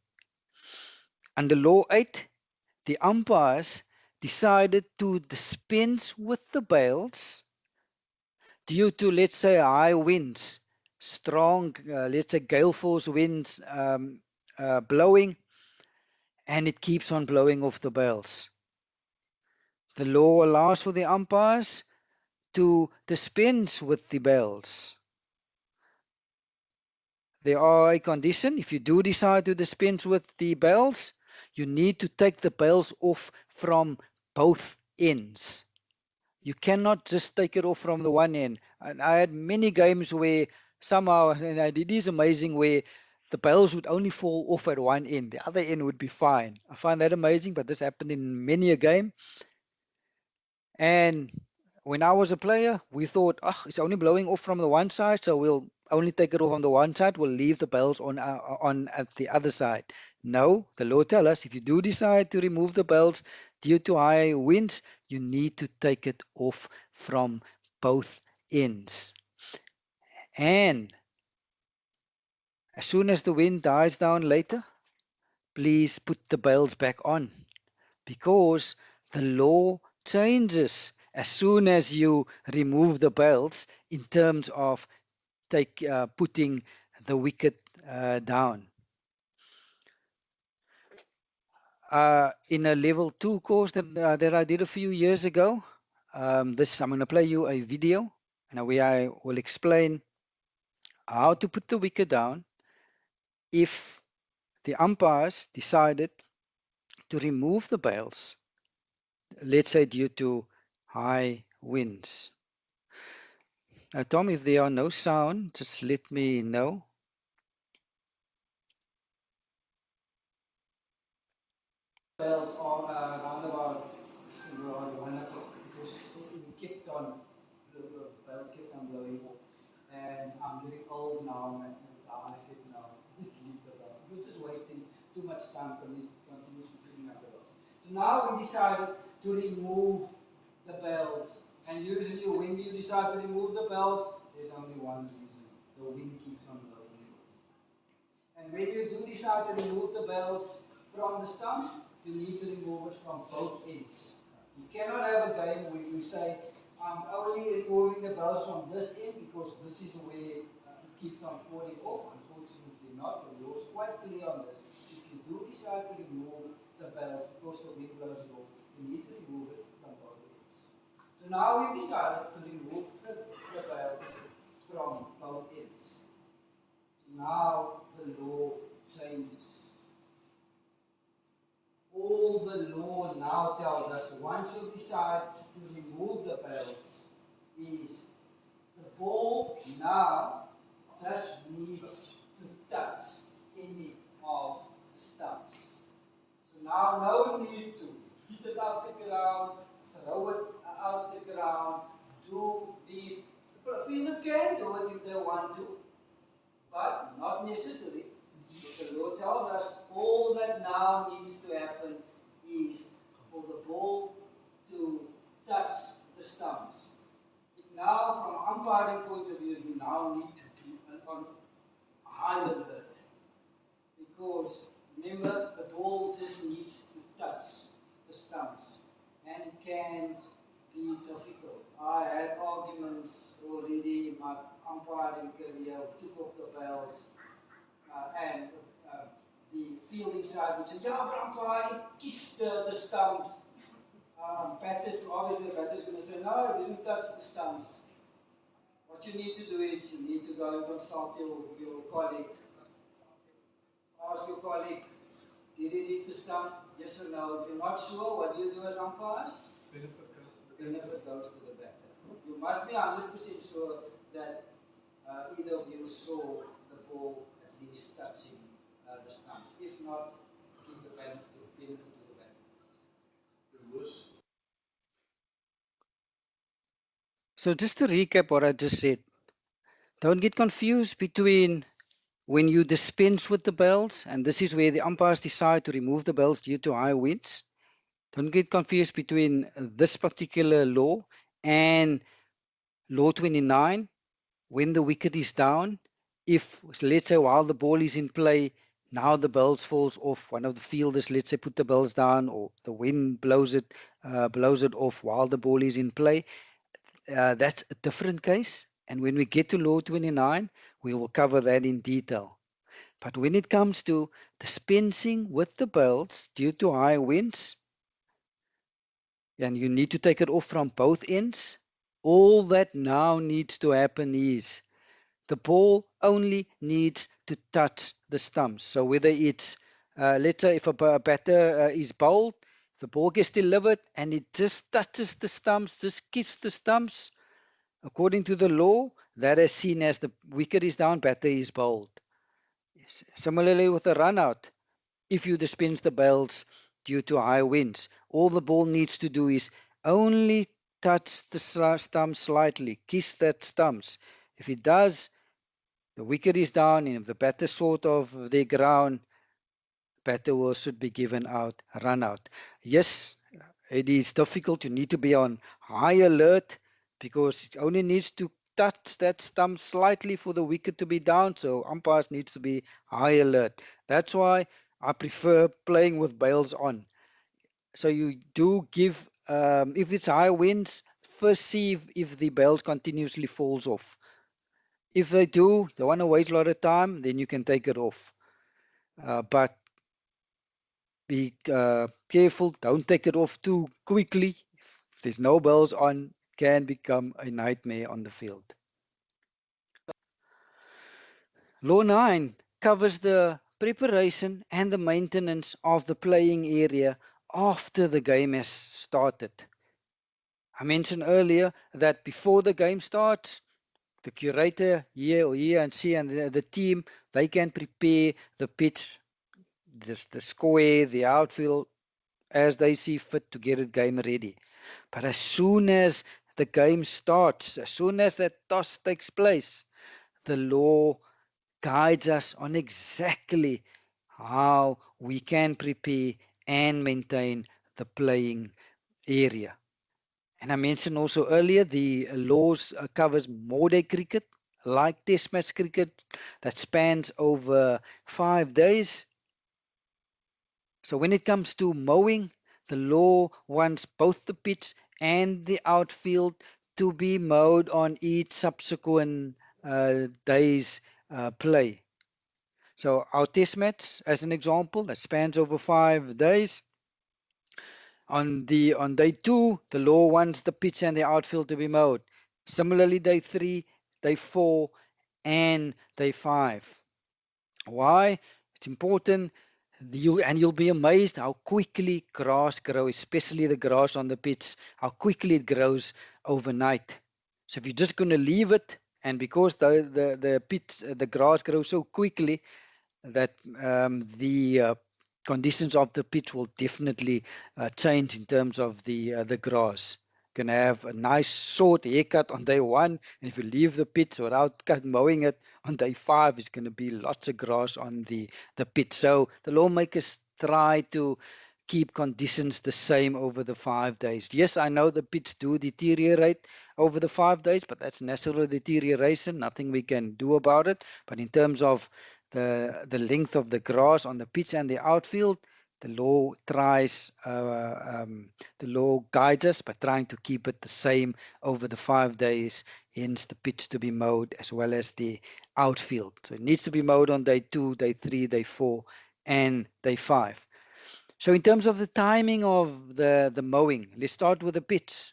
Under Law 8, the umpires decided to dispense with the bails due to, let's say, high winds, strong, let's say, gale force winds blowing, and it keeps on blowing off the bails. The law allows for the umpires to dispense with the bails. There are a condition. If you do decide to dispense with the bails, you need to take the bails off from both ends. You cannot just take it off from the one end. And I had many games where somehow, and it is amazing, where the bails would only fall off at one end. The other end would be fine. I find that amazing, but this happened in many a game. And when I was a player, we thought, oh, it's only blowing off from the one side, so we'll only take it off on the one side. We'll leave the bails on at the other side. No, the law tells us if you do decide to remove the bails due to high winds, you need to take it off from both ends. And as soon as the wind dies down later, please put the bails back on, because the law changes as soon as you remove the bails in terms of putting the wicket down. In a level 2 course that I did a few years ago, I'm going to play you a video, and where I will explain how to put the wicket down if the umpires decided to remove the bails, let's say due to high winds. Tom, if there are no sound, just let me know. Bells are around about 1 o'clock, because it kept on, the bells kept on blowing off. And I'm getting old now, and I said, no, let's leave the bells. We're just wasting too much time continuously picking up the bells. So now we decided to remove the bells. And usually when you decide to remove the bells, there's only one reason. The wind keeps on blowing off. And when you do decide to remove the bells from the stumps, you need to remove it from both ends. You cannot have a game where you say, I'm only removing the bells from this end because this is where it keeps on falling off. Unfortunately not. The law is quite clear on this. If you do decide to remove the bells because the wind blows it off, you need to remove it from both ends. So now we've decided to remove the bells from both ends. Now the law changes. All the law now tells us, once you decide to remove the bails, is the ball now just needs to touch any of the stumps. So now no need to hit it out the ground, throw it out the ground, do these. The fielder can do it if they want to, but not necessary. The law tells us all that now needs to happen is for the ball to touch the stumps. Now, from umpiring point of view, you now need to be on high alert. because remember the ball just needs to touch the stumps and it can be difficult. I had arguments already in my umpiring career, took off the bells and the fielding side would say, yeah, but umpire, it kissed the stumps. Batters, obviously the batter's going to say, no, it didn't touch the stumps. What you need to do is you need to go and consult your colleague. Ask your colleague, did he hit the stump? Yes or no? If you're not sure, what do you do as umpires? Benefit goes to the batter. You must be 100% sure that either of you saw the ball at least touching the stumps. If not, give the benefit to the batter. So just to recap what I just said, don't get confused between when you dispense with the bells, and this is where the umpires decide to remove the bells due to high winds. Don't get confused between this particular law and law 29, when the wicket is down. If, let's say, while the ball is in play, now the bells falls off, one of the fielders, let's say, put the bells down, or the wind blows it off while the ball is in play, that's a different case. And when we get to law 29, we will cover that in detail. But when it comes to dispensing with the bells due to high winds, and you need to take it off from both ends, all that now needs to happen is the ball only needs to touch the stumps. So whether it's, let's say if a batter is bowled, the ball gets delivered and it just touches the stumps, just kisses the stumps, according to the law, that is seen as the wicket is down, batter is bowled. Similarly with a run out, if you dispense the bells due to high winds, all the ball needs to do is only touch the stumps slightly, kiss that stumps. If it does, the wicket is down, and if the batter sort of their ground, batter should be given out, run out. Yes, it is difficult. You need to be on high alert because it only needs to touch that stump slightly for the wicket to be down. So umpires needs to be high alert. That's why I prefer playing with bails on. So you do give, if it's high winds, first see if the bails continuously falls off. If they do, they want to waste a lot of time, then you can take it off. But be careful, don't take it off too quickly. If there's no bells on, it can become a nightmare on the field. Law 9 covers the preparation and the maintenance of the playing area after the game has started. I mentioned earlier that before the game starts, the curator here and see and the team, they can prepare the pitch, the square, the outfield, as they see fit to get the game ready. But as soon as the game starts, as soon as that toss takes place, the law guides us on exactly how we can prepare and maintain the playing area. And I mentioned also earlier the laws covers more-day cricket, like Test match cricket, that spans over 5 days. So when it comes to mowing, the law wants both the pitch and the outfield to be mowed on each subsequent day's play. So our test match, as an example, that spans over 5 days. On day 2, the law wants the pitch and the outfield to be mowed. Similarly, day 3, day 4, and day 5. Why? It's important. You'll be amazed how quickly grass grows, especially the grass on the pitch, how quickly it grows overnight. So if you're just going to leave it, and because the pitch, the grass grows so quickly, that the conditions of the pitch will definitely change in terms of the grass. Can have a nice short haircut on day 1, and if you leave the pitch without mowing it on day 5, it's going to be lots of grass on the pitch. So the lawmakers try to keep conditions the same over the 5 days. Yes, I know the pitch do deteriorate over the 5 days, but that's natural deterioration. Nothing we can do about it. But in terms of the length of the grass on the pitch and the outfield, the law guides us by trying to keep it the same over the 5 days, hence the pitch to be mowed as well as the outfield. So it needs to be mowed on day 2, day 3, day 4, and day 5. So in terms of the timing of the mowing, let's start with the pitch.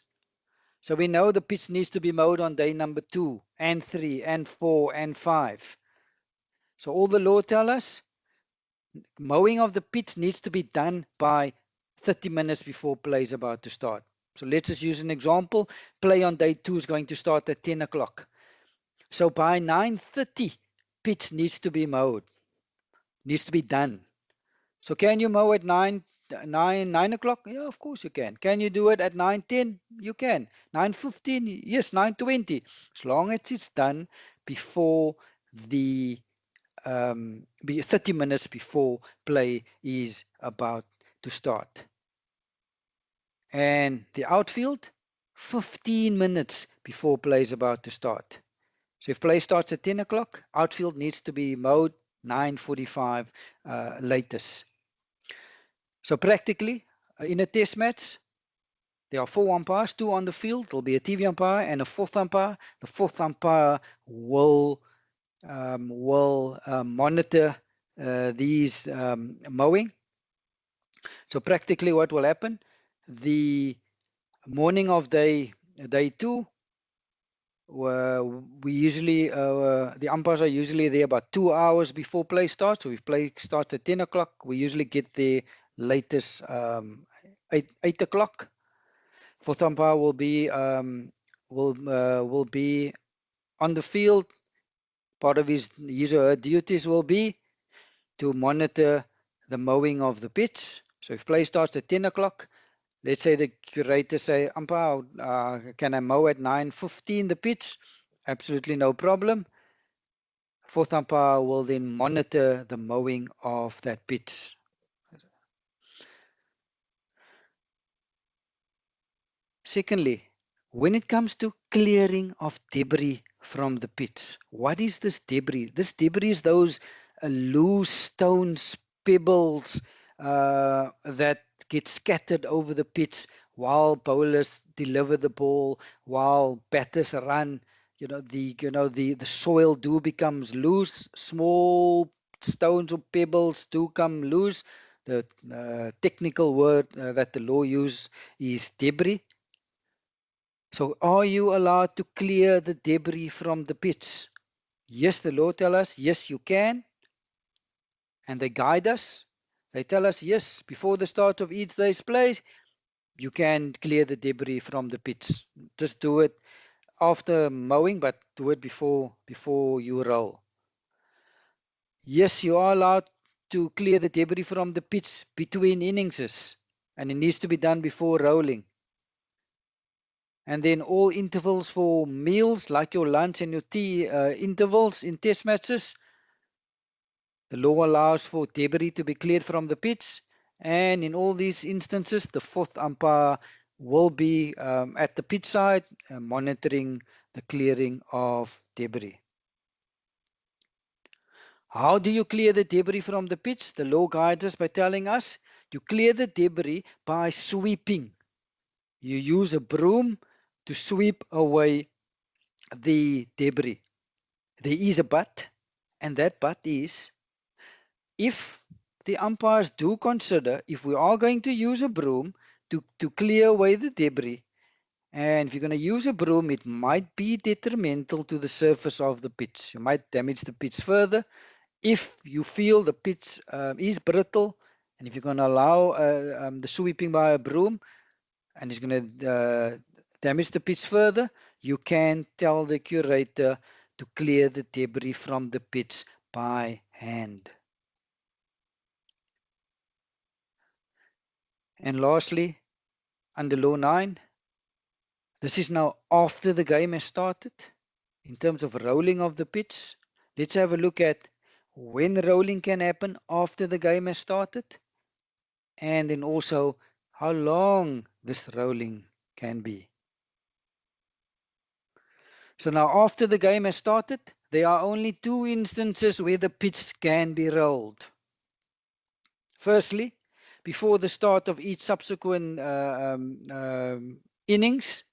So we know the pitch needs to be mowed on day number 2 and 3 and 4 and 5. So all the law tell us, mowing of the pitch needs to be done by 30 minutes before play is about to start. So let's just use an example. Play on day 2 is going to start at 10 o'clock. So by 9:30, pitch needs to be mowed, needs to be done. So can you mow at 9 o'clock? Yeah, of course you can. Can you do it at 9:10? You can. 9:15? Yes. 9:20. As long as it's done before the 30 minutes before play is about to start. And the outfield, 15 minutes before play is about to start. So if play starts at 10 o'clock, outfield needs to be mowed 9:45 latest. So practically, in a test match, there are 4 umpires, 2 on the field. There'll be a TV umpire and a 4th umpire. The 4th umpire will monitor these mowing. So practically what will happen, the morning of day 2, we usually the umpires are usually there about 2 hours before play starts. So if play starts at 10 o'clock, we usually get there latest 8 o'clock. 4th umpire will be on the field. Part of his or her duties will be to monitor the mowing of the pitch. So if play starts at 10 o'clock, let's say the curator say, umpire, can I mow at 9:15 the pitch? Absolutely no problem. 4th umpire will then monitor the mowing of that pitch. Secondly, when it comes to clearing of debris from the pitch, what is this debris? This debris is those loose stones, pebbles that get scattered over the pitch while bowlers deliver the ball, while batters run. The soil becomes loose. Small stones or pebbles do come loose. The technical word that the law uses is debris. So are you allowed to clear the debris from the pitch? Yes, the law tells us, yes, you can. And they guide us. They tell us, yes, before the start of each day's play, you can clear the debris from the pitch. Just do it after mowing, but do it before you roll. Yes, you are allowed to clear the debris from the pitch between innings, and it needs to be done before rolling. And then all intervals for meals, like your lunch and your tea intervals in test matches. The law allows for debris to be cleared from the pitch. And in all these instances, the 4th umpire will be at the pitch side monitoring the clearing of debris. How do you clear the debris from the pitch? The law guides us by telling us you clear the debris by sweeping. You use a broom to sweep away the debris. There is a but, and that but is, if the umpires do consider, if we are going to use a broom to clear away the debris, and if you're going to use a broom, it might be detrimental to the surface of the pitch. You might damage the pitch further. If you feel the pitch is brittle, and if you're going to allow the sweeping by a broom, and it's going to damage the pitch further, you can tell the curator to clear the debris from the pitch by hand. And lastly, under law 9, this is now after the game has started. In terms of rolling of the pitch, let's have a look at when rolling can happen after the game has started, and then also how long this rolling can be. So now after the game has started, there are only two instances where the pitch can be rolled. Firstly, before the start of each subsequent innings,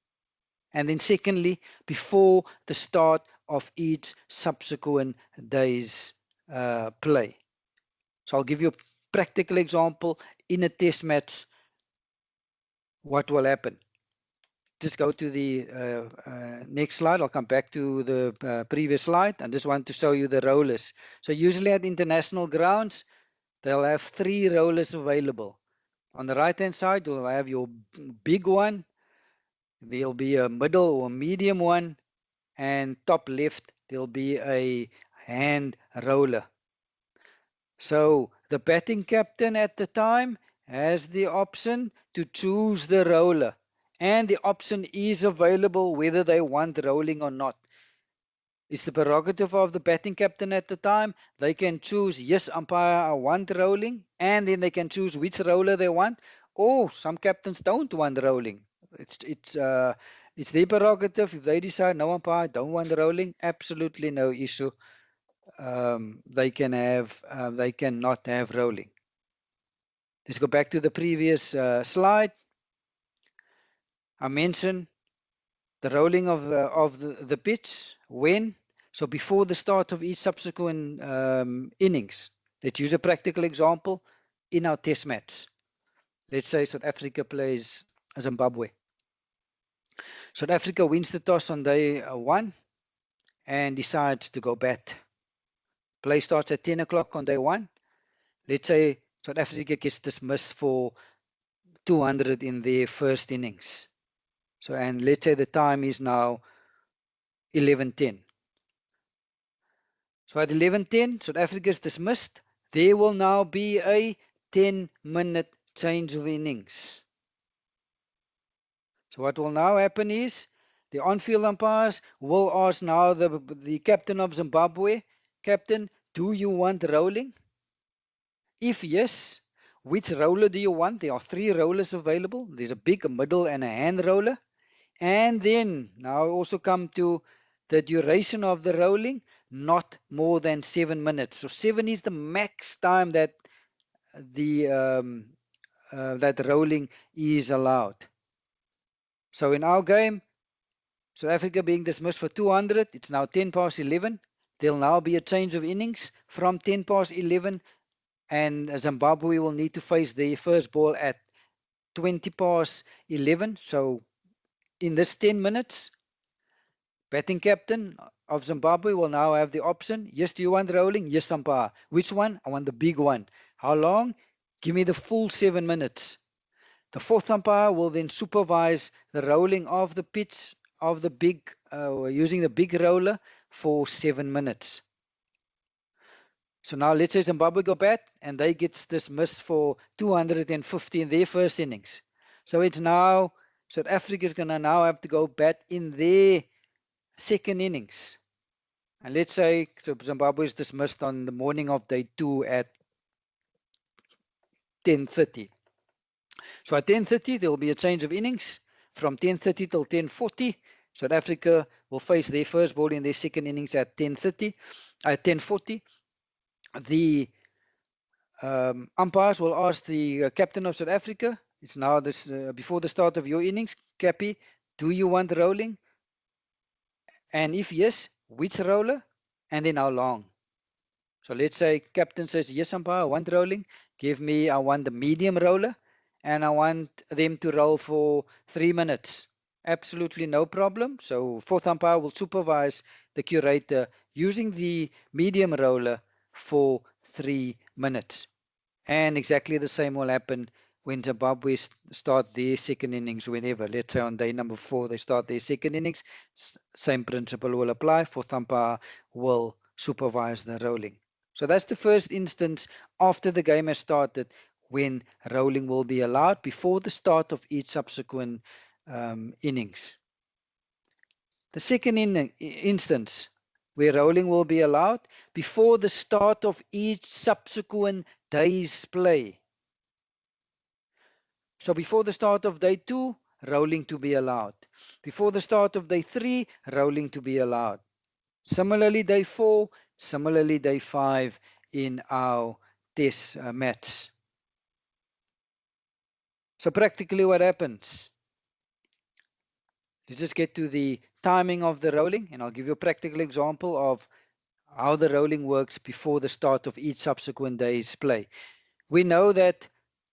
and then secondly, before the start of each subsequent day's play. So I'll give you a practical example in a test match. What will happen? Just go to the next slide. I'll come back to the previous slide. I just want to show you the rollers. So usually at international grounds, they'll have 3 rollers available. On the right hand side, you'll have your big one. There'll be a middle or medium one, and top left there'll be a hand roller. So the batting captain at the time has the option to choose the roller, and the option is available whether they want rolling or not. It's the prerogative of the batting captain at the time. They can choose, yes, umpire, I want rolling, and then they can choose which roller they want. Or some captains don't want rolling. It's their prerogative. If they decide, no, umpire, I don't want rolling, absolutely no issue. They cannot have rolling. Let's go back to the previous slide. I mentioned the rolling of the pitch. When? So before the start of each subsequent innings. Let's use a practical example in our test match. Let's say South Africa plays Zimbabwe. South Africa wins the toss on day 1 and decides to go bat. Play starts at 10 o'clock on day 1. Let's say South Africa gets dismissed for 200 in their first innings. So, and let's say the time is now 11:10. So at 11:10, South Africa is dismissed. There will now be a 10-minute change of innings. So what will now happen is the on-field umpires will ask now the captain of Zimbabwe, Captain, do you want rolling? If yes, which roller do you want? There are 3 rollers available. There's a big, a middle, and a hand roller. And then now also come to the duration of the rolling, not more than 7 minutes. So 7 is the max time that that rolling is allowed. So in our game, South Africa being dismissed for 200, it's now 10 past 11. There'll now be a change of innings from 10 past 11, and Zimbabwe will need to face their first ball at 20 past 11. So in this 10 minutes, batting captain of Zimbabwe will now have the option. Yes, do you want rolling? Yes, umpire. Which one? I want the big one. How long? Give me the full 7 minutes. The 4th umpire will then supervise the rolling of the pitch of the big, using the big roller for 7 minutes. So now let's say Zimbabwe go bat and they get dismissed for 250 in their first innings. So it's now South Africa is going to now have to go bat in their second innings. And let's say so Zimbabwe is dismissed on the morning of day 2 at 10:30. So at 10:30 there will be a change of innings from 10:30 till 10:40. South Africa will face their first ball in their second innings at 10:30. At 10:40, the umpires will ask the captain of South Africa. It's now this before the start of your innings, Cappy. Do you want rolling? And if yes, which roller? And then how long? So let's say captain says, yes, umpire, I want rolling. Give me, I want the medium roller, and I want them to roll for 3 minutes. Absolutely no problem. So 4th umpire will supervise the curator using the medium roller for 3 minutes. And exactly the same will happen when Zimbabwe start their second innings whenever. Let's say on day number 4 they start their second innings. Same principle will apply. 4th umpire will supervise the rolling. So that's the first instance after the game has started when rolling will be allowed before the start of each subsequent innings. The second instance where rolling will be allowed before the start of each subsequent day's play. So before the start of day 2, rolling to be allowed. Before the start of day 3, rolling to be allowed. Similarly, day 4, similarly, day 5 in our test match. So practically what happens? Let's just get to the timing of the rolling, and I'll give you a practical example of how the rolling works before the start of each subsequent day's play. We know that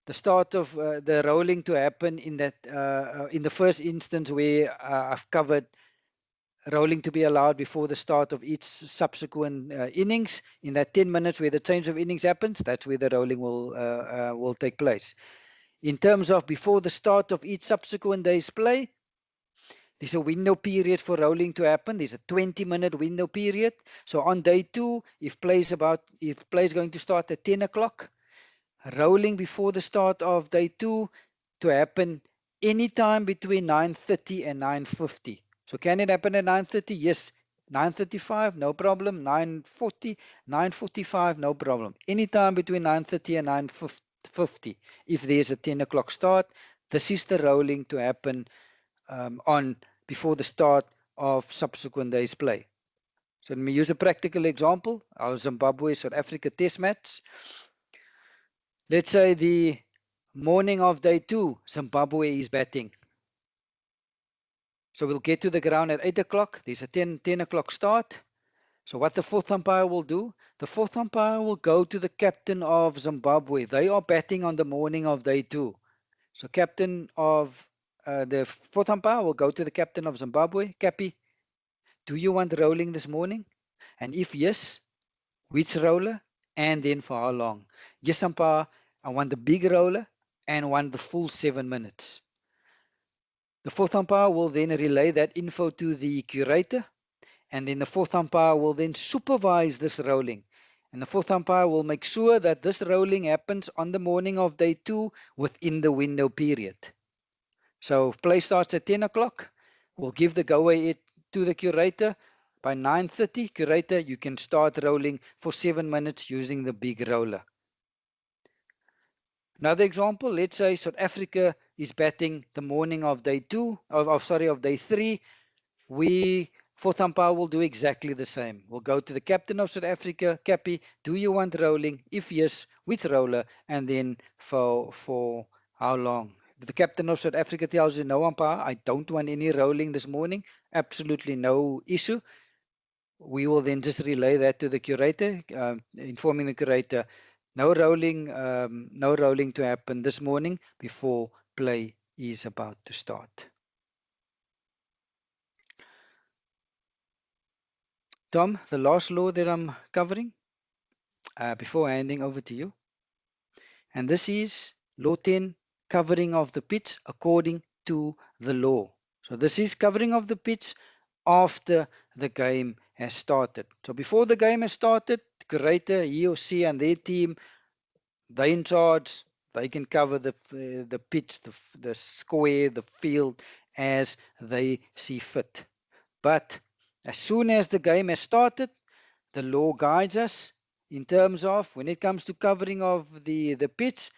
the start of the rolling to happen in the first instance where I've covered rolling to be allowed before the start of each subsequent innings. In that 10 minutes where the change of innings happens, that's where the rolling will take place. In terms of before the start of each subsequent day's play, there's a window period for rolling to happen. There's a 20-minute window period. So on day 2, if play is going to start at 10 o'clock, rolling before the start of day 2 to happen anytime between 9:30 and 9:50. So can it happen at 9:30? Yes. 9:35, no problem. 9:40, 9:45, no problem. Anytime between 9:30 and 9:50. If there's a 10 o'clock start, this is the rolling to happen on before the start of subsequent day's play. So let me use a practical example. Our Zimbabwe-South Africa test match. Let's say the morning of day 2, Zimbabwe is batting. So we'll get to the ground at 8 o'clock. There's a 10 o'clock start. So what the fourth umpire will do, the fourth umpire will go to the captain of Zimbabwe. They are batting on the morning of day 2. So captain of the fourth umpire will go to the captain of Zimbabwe. Cappy, do you want rolling this morning? And if yes, which roller? And then for how long? Yes, umpire, I want the big roller and want the full 7 minutes. The fourth umpire will then relay that info to the curator, and then the fourth umpire will then supervise this rolling. And the fourth umpire will make sure that this rolling happens on the morning of day 2 within the window period. So play starts at 10 o'clock. We'll give the go-ahead to the curator. By 9:30, curator, you can start rolling for 7 minutes using the big roller. Another example, let's say South Africa is batting the morning of day 2, of day 3. Fourth umpire will do exactly the same. We'll go to the captain of South Africa. Cappy, do you want rolling? If yes, which roller? And then for how long? If the captain of South Africa tells you, no umpire, I don't want any rolling this morning, absolutely no issue. We will then just relay that to the curator, informing the curator, no rolling to happen this morning before play is about to start. Tom, the last law that I'm covering before handing over to you, and this is Law 10, covering of the pitch according to the law. So this is covering of the pitch after the game has started. So before the game has started, the curator, he or she and their team, they're in charge. They can cover the pitch, the square, the field as they see fit. But as soon as the game has started, the law guides us in terms of when it comes to covering of the pitch,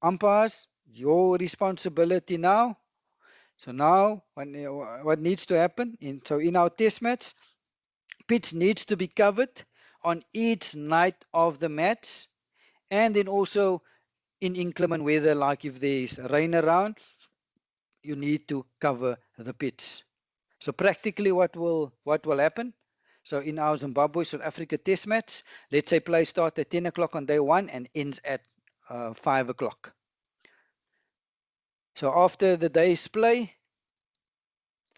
umpires, your responsibility now. So now what needs to happen? In our test match, pitch needs to be covered on each night of the match, and then also in inclement weather, like if there's rain around, you need to cover the pitch. So practically what will happen? So in our Zimbabwe South Africa test match, let's say play starts at 10 o'clock on day 1 and ends at 5 o'clock. So after the day's play,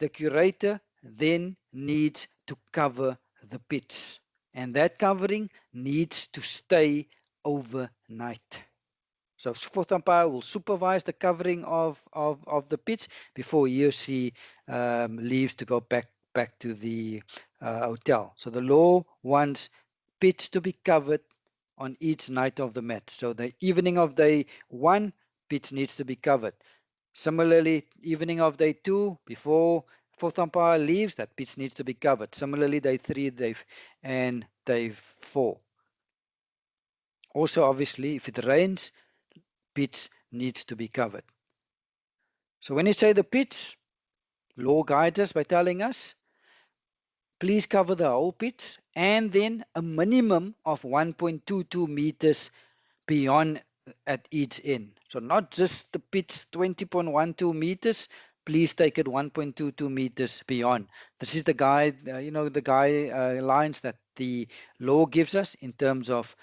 the curator then needs to cover the pitch, and that covering needs to stay overnight. So fourth umpire will supervise the covering of the pitch before he or she leaves to go back to the hotel. So the law wants pitch to be covered on each night of the match. So the evening of day 1, pitch needs to be covered. Similarly, evening of day 2, before fourth umpire leaves, that pitch needs to be covered. Similarly, day 3, and day 4. Also, obviously, if it rains, pitch needs to be covered. So when you say the pitch, law guides us by telling us please cover the whole pitch and then a minimum of 1.22 meters beyond at each end. So not just the pitch 20.12 meters, please take it 1.22 meters beyond. This is the guide, the lines that the law gives us in terms of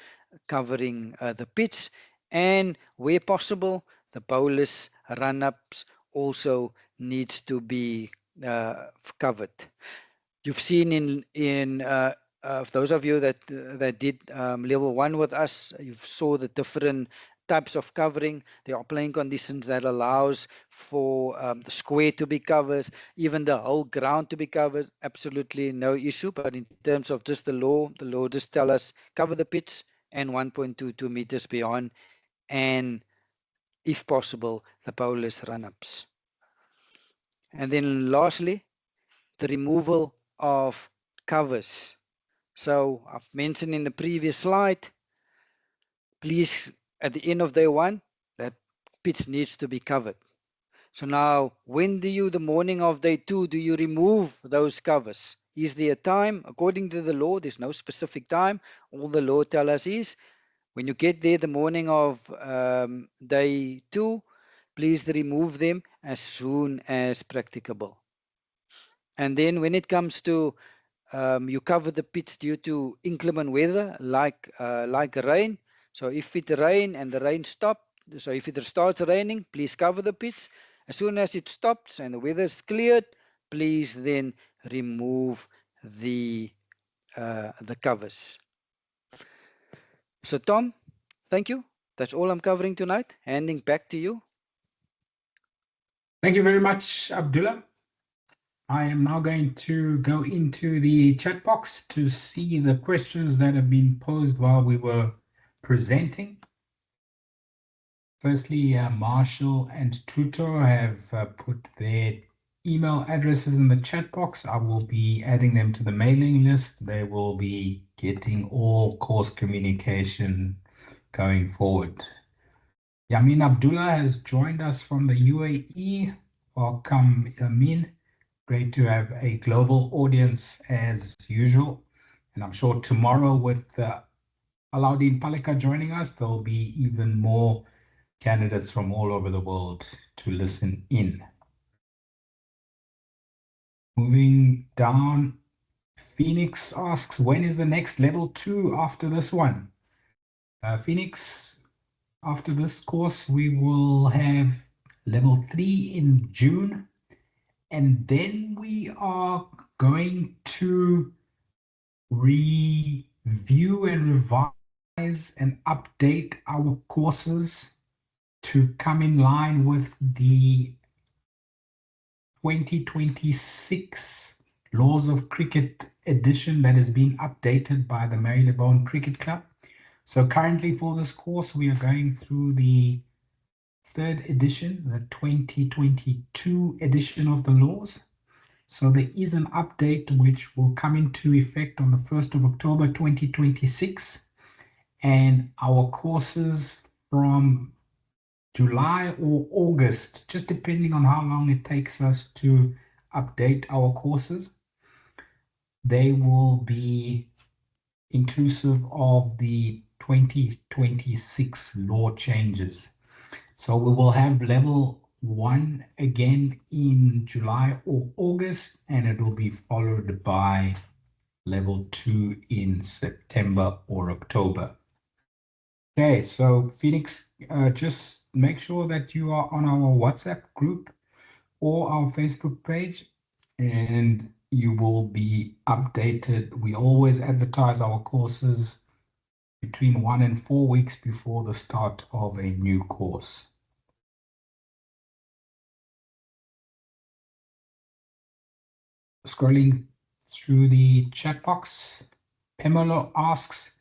covering the pitch, and where possible, the bowlers run-ups also needs to be covered. You've seen in those of you that did level 1 with us, you saw the different types of covering. There are playing conditions that allows for the square to be covered, even the whole ground to be covered. Absolutely no issue. But in terms of just the law just tell us cover the pitch and 1.22 meters beyond, and if possible, the bowlers run-ups. And then lastly, the removal of covers. So I've mentioned in the previous slide, please, at the end of day 1, that pitch needs to be covered. So now, when the morning of day 2, do you remove those covers? Is there a time? According to the law, there's no specific time. All the law tells us is, when you get there the morning of day 2, please remove them as soon as practicable. And then when it comes to you cover the pitch due to inclement weather like rain. So if it rain and the rain stops, so if it starts raining, please cover the pitch. As soon as it stops and the weather is cleared, please then remove the covers. So Tom, thank you. That's all I'm covering tonight. Handing back to you. Thank you very much, Abdullah. I am now going to go into the chat box to see the questions that have been posed while we were presenting. Firstly, Marshall and Tuto have put their email addresses in the chat box. I will be adding them to the mailing list. They will be getting all course communication going forward. Yamin Abdullah has joined us from the UAE. Welcome, Yamin. Great to have a global audience as usual. And I'm sure tomorrow with Alauddin Palika joining us, there'll be even more candidates from all over the world to listen in. Moving down, Phoenix asks, when is the next level 2 after this one? Phoenix, after this course, we will have level 3 in June. And then we are going to review and revise and update our courses to come in line with the 2026 Laws of Cricket edition that has been updated by the Marylebone Cricket Club. So currently for this course, we are going through the 3rd edition, the 2022 edition of the laws. So there is an update which will come into effect on the 1st of October 2026. And our courses from July or August, just depending on how long it takes us to update our courses, they will be inclusive of the 2026 law changes. So we will have level 1 again in July or August, and it will be followed by level 2 in September or October. Okay, so Phoenix, just make sure that you are on our WhatsApp group or our Facebook page, and you will be updated. We always advertise our courses between 1 and 4 weeks before the start of a new course. Scrolling through the chat box, Pamela asks,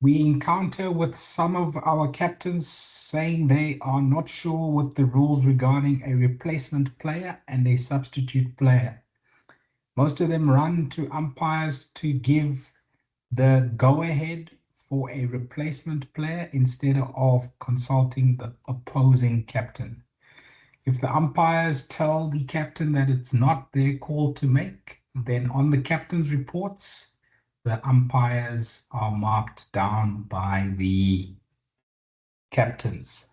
we encounter with some of our captains saying they are not sure with the rules regarding a replacement player and a substitute player. Most of them run to umpires to give the go-ahead for a replacement player instead of consulting the opposing captain. If the umpires tell the captain that it's not their call to make, Then on the captain's reports, the umpires are marked down by the captains.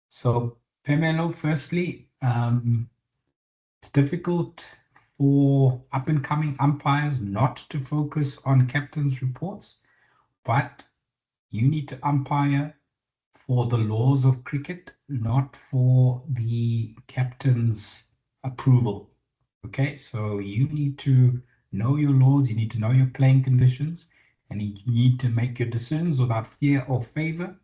So, Pamelo, firstly, it's difficult for up-and-coming umpires not to focus on captain's reports, but you need to umpire for the laws of cricket, not for the captain's approval. Okay, so you need to know your laws, you need to know your playing conditions, and you need to make your decisions without fear or favor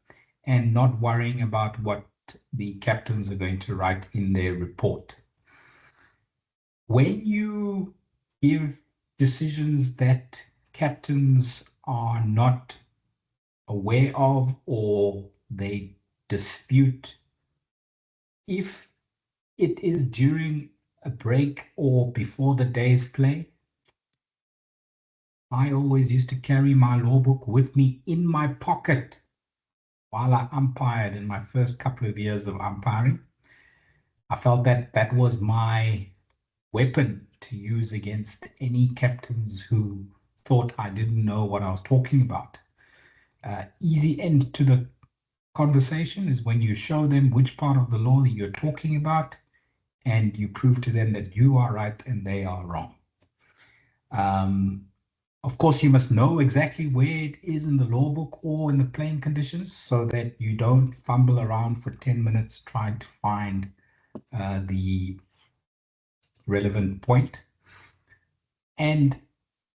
and not worrying about what the captains are going to write in their report. When you give decisions that captains are not aware of or they dispute, if it is during a break or before the day's play, I always used to carry my law book with me in my pocket while I umpired in my first couple of years of umpiring. I felt that that was my weapon to use against any captains who thought I didn't know what I was talking about. Easy end to the conversation is when you show them which part of the law that you're talking about and you prove to them that you are right and they are wrong. Of course, you must know exactly where it is in the law book or in the playing conditions so that you don't fumble around for 10 minutes trying to find the relevant point. And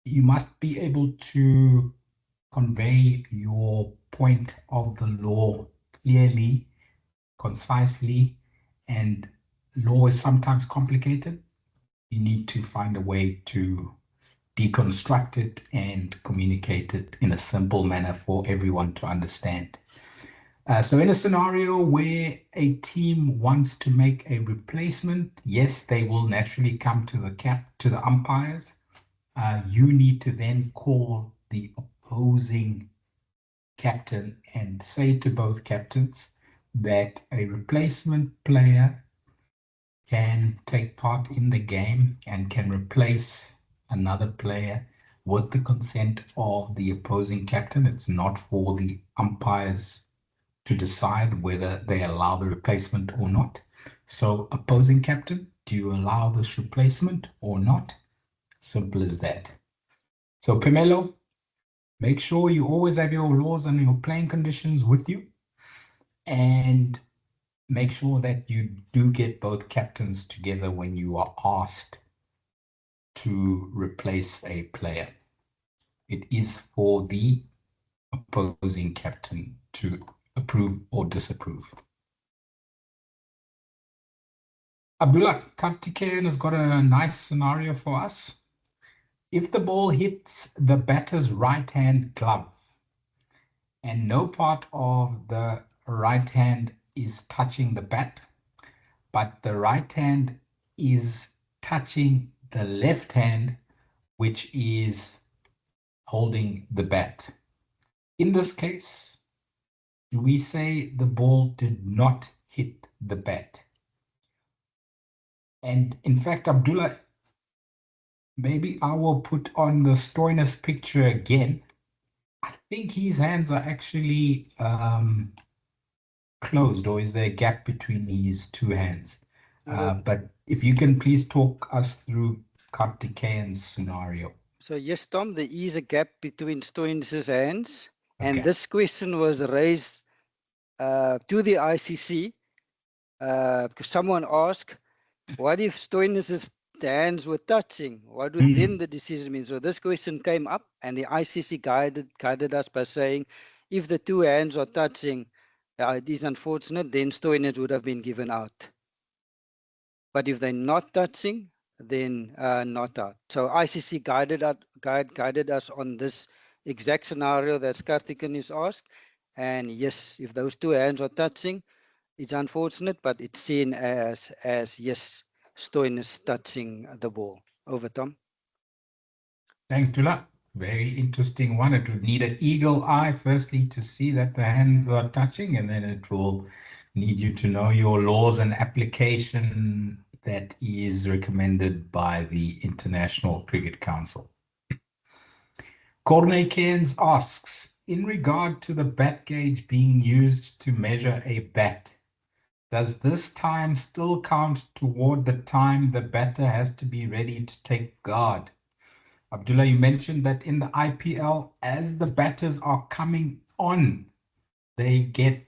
you must be able to convey your point of the law clearly, concisely, and law is sometimes complicated. You need to find a way to deconstruct it and communicate it in a simple manner for everyone to understand. So in a scenario where a team wants to make a replacement, yes, they will naturally come to the umpires. You need to then call the opposing captain and say to both captains that a replacement player can take part in the game and can replace another player with the consent of the opposing captain. It's not for the umpires to decide whether they allow the replacement or not. So, opposing captain, do you allow this replacement or not? Simple as that. So, Pamelo, make sure you always have your laws and your playing conditions with you, and make sure that you do get both captains together when you are asked to replace a player. It is for the opposing captain to approve or disapprove. Abdullah, Kartikeyan has got a nice scenario for us. If the ball hits the batter's right-hand glove and no part of the right hand is touching the bat, but the right hand is touching the left hand, which is holding the bat. In this case, do we say the ball did not hit the bat? And in fact, Abdullah, maybe I will put on the Stoinis picture again. I think his hands are actually closed, or is there a gap between his two hands? But if you can please talk us through Kartikeyan's scenario. So yes, Tom, there is a gap between Stoinis' hands, and Okay. this question was raised to the ICC because someone asked, what if Stoinis' hands were touching? What would then the decision mean? So this question came up, and the ICC guided us by saying, if the two hands are touching, it is unfortunate, then Stoinis would have been given out. But if they're not touching, then not out. So ICC guided us on this exact scenario that Kartikeyan is asked. And yes, if those two hands are touching, it's unfortunate, but it's seen as yes, Stoinis touching the ball. Over, Tom. Thanks, Dula. Very interesting one. It would need an eagle eye, firstly, to see that the hands are touching, and then it will need you to know your laws and application that is recommended by the International Cricket Council. Corne Cairns asks, in regard to the bat gauge being used to measure a bat, does this time still count toward the time the batter has to be ready to take guard? Abdullah, you mentioned that in the IPL, as the batters are coming on, they get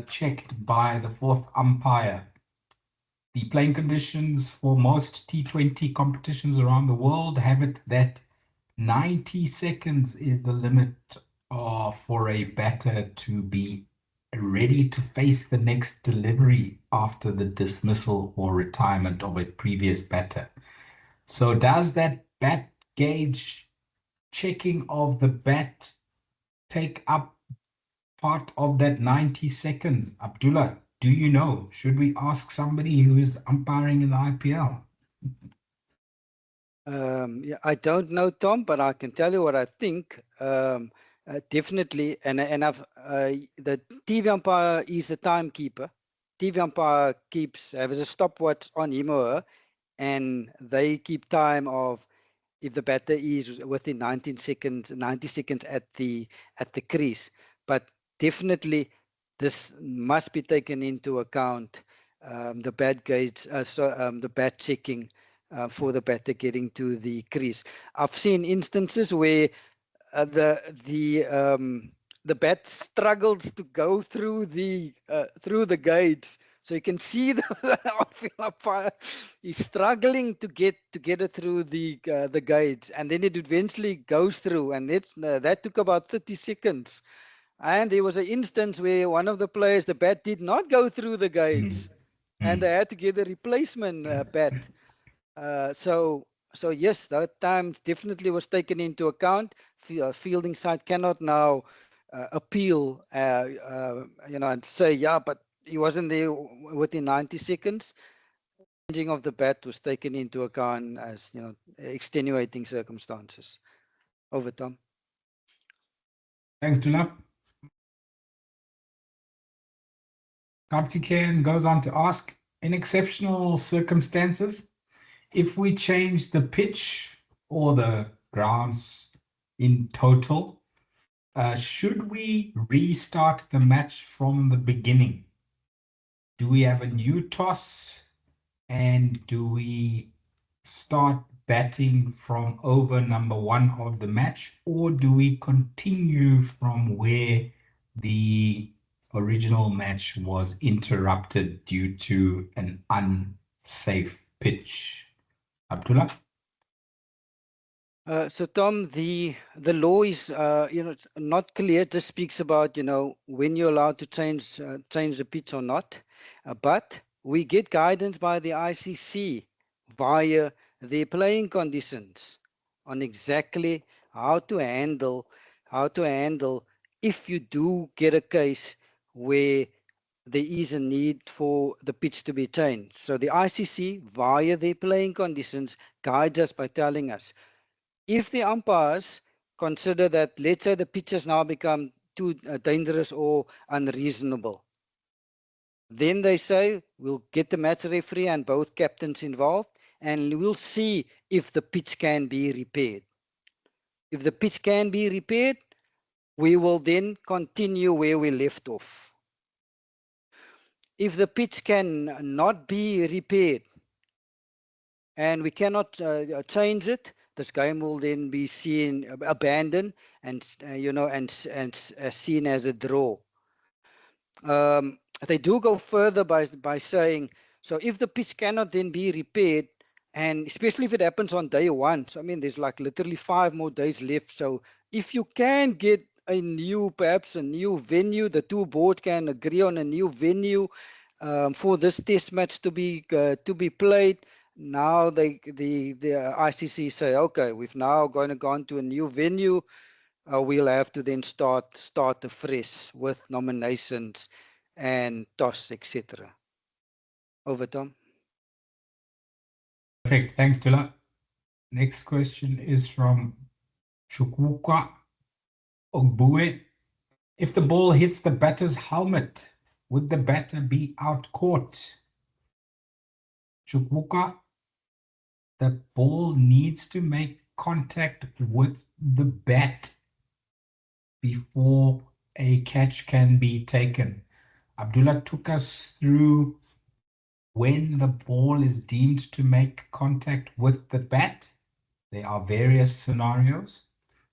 checked by the fourth umpire. The playing conditions for most T20 competitions around the world have it that 90 seconds is the limit for a batter to be ready to face the next delivery after the dismissal or retirement of a previous batter. So does that bat gauge checking of the bat take up part of that 90 seconds? Abdullah, do you know? Should we ask somebody who is umpiring in the IPL? Yeah, I don't know, Tom, but I can tell you what I think. Definitely, and I've the TV umpire is a timekeeper. TV umpire has a stopwatch on him or her, and they keep time of if the batter is within 90 seconds at the crease. But definitely, this must be taken into account. The bat gauge, the bat checking for the batter getting to the crease. I've seen instances where the bat struggles to go through the gauge. So you can see the outfield umpire is struggling to get it through the gauge, and then it eventually goes through, and that took about 30 seconds. And there was an instance where one of the players, the bat did not go through the gauge, and they had to get a replacement bat. So yes, that time definitely was taken into account. Fielding side cannot now appeal, and say, yeah, but he wasn't there within 90 seconds. Changing of the bat was taken into account as extenuating circumstances. Over, Tom. Thanks, Dula. Kartikeyan goes on to ask, in exceptional circumstances, if we change the pitch or the grounds in total, should we restart the match from the beginning? Do we have a new toss? And do we start batting from over number 1 of the match? Or do we continue from where the original match was interrupted due to an unsafe pitch? Abdullah? So Tom, the law is it's not clear. It just speaks about when you're allowed to change the pitch or not. But we get guidance by the ICC via their playing conditions on exactly how to handle if you do get a case where there is a need for the pitch to be changed. So the ICC via their playing conditions guides us by telling us, if the umpires consider that, let's say, the pitch has now become too dangerous or unreasonable, then they say, we'll get the match referee and both captains involved, and we'll see if the pitch can be repaired. If the pitch can be repaired, we will then continue where we left off. If the pitch can not be repaired and we cannot change it, this game will then be abandoned and seen as a draw. They do go further by saying, so if the pitch cannot then be repaired, and especially if it happens on day 1, so I mean there's like literally 5 more days left. So if you can get perhaps a new venue, the two boards can agree on a new venue for this test match to be played. Now the ICC say, okay, we've now gone to a new venue. We'll have to then start afresh with nominations and toss, etc. Over, Tom. Perfect. Thanks, Dula. Next question is from Chukwuka Ogbue. If the ball hits the batter's helmet, would the batter be out caught? Chukwuka, the ball needs to make contact with the bat before a catch can be taken. Abdullah took us through when the ball is deemed to make contact with the bat. There are various scenarios.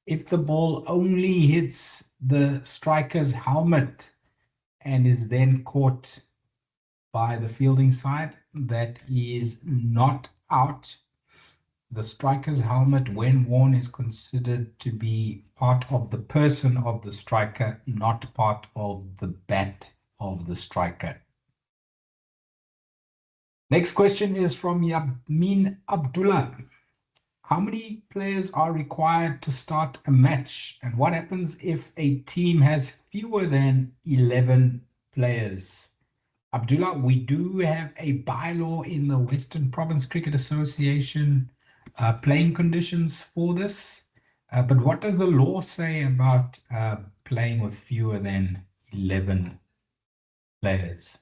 If the ball only hits the striker's helmet and is then caught by the fielding side, that is not out. The striker's helmet, when worn, is considered to be part of the person of the striker, not part of the bat of the striker. Next question is from Yamin Abdullah. How many players are required to start a match? And what happens if a team has fewer than 11 players? Abdullah, we do have a bylaw in the Western Province Cricket Association playing conditions for this. But what does the law say about playing with fewer than 11 players?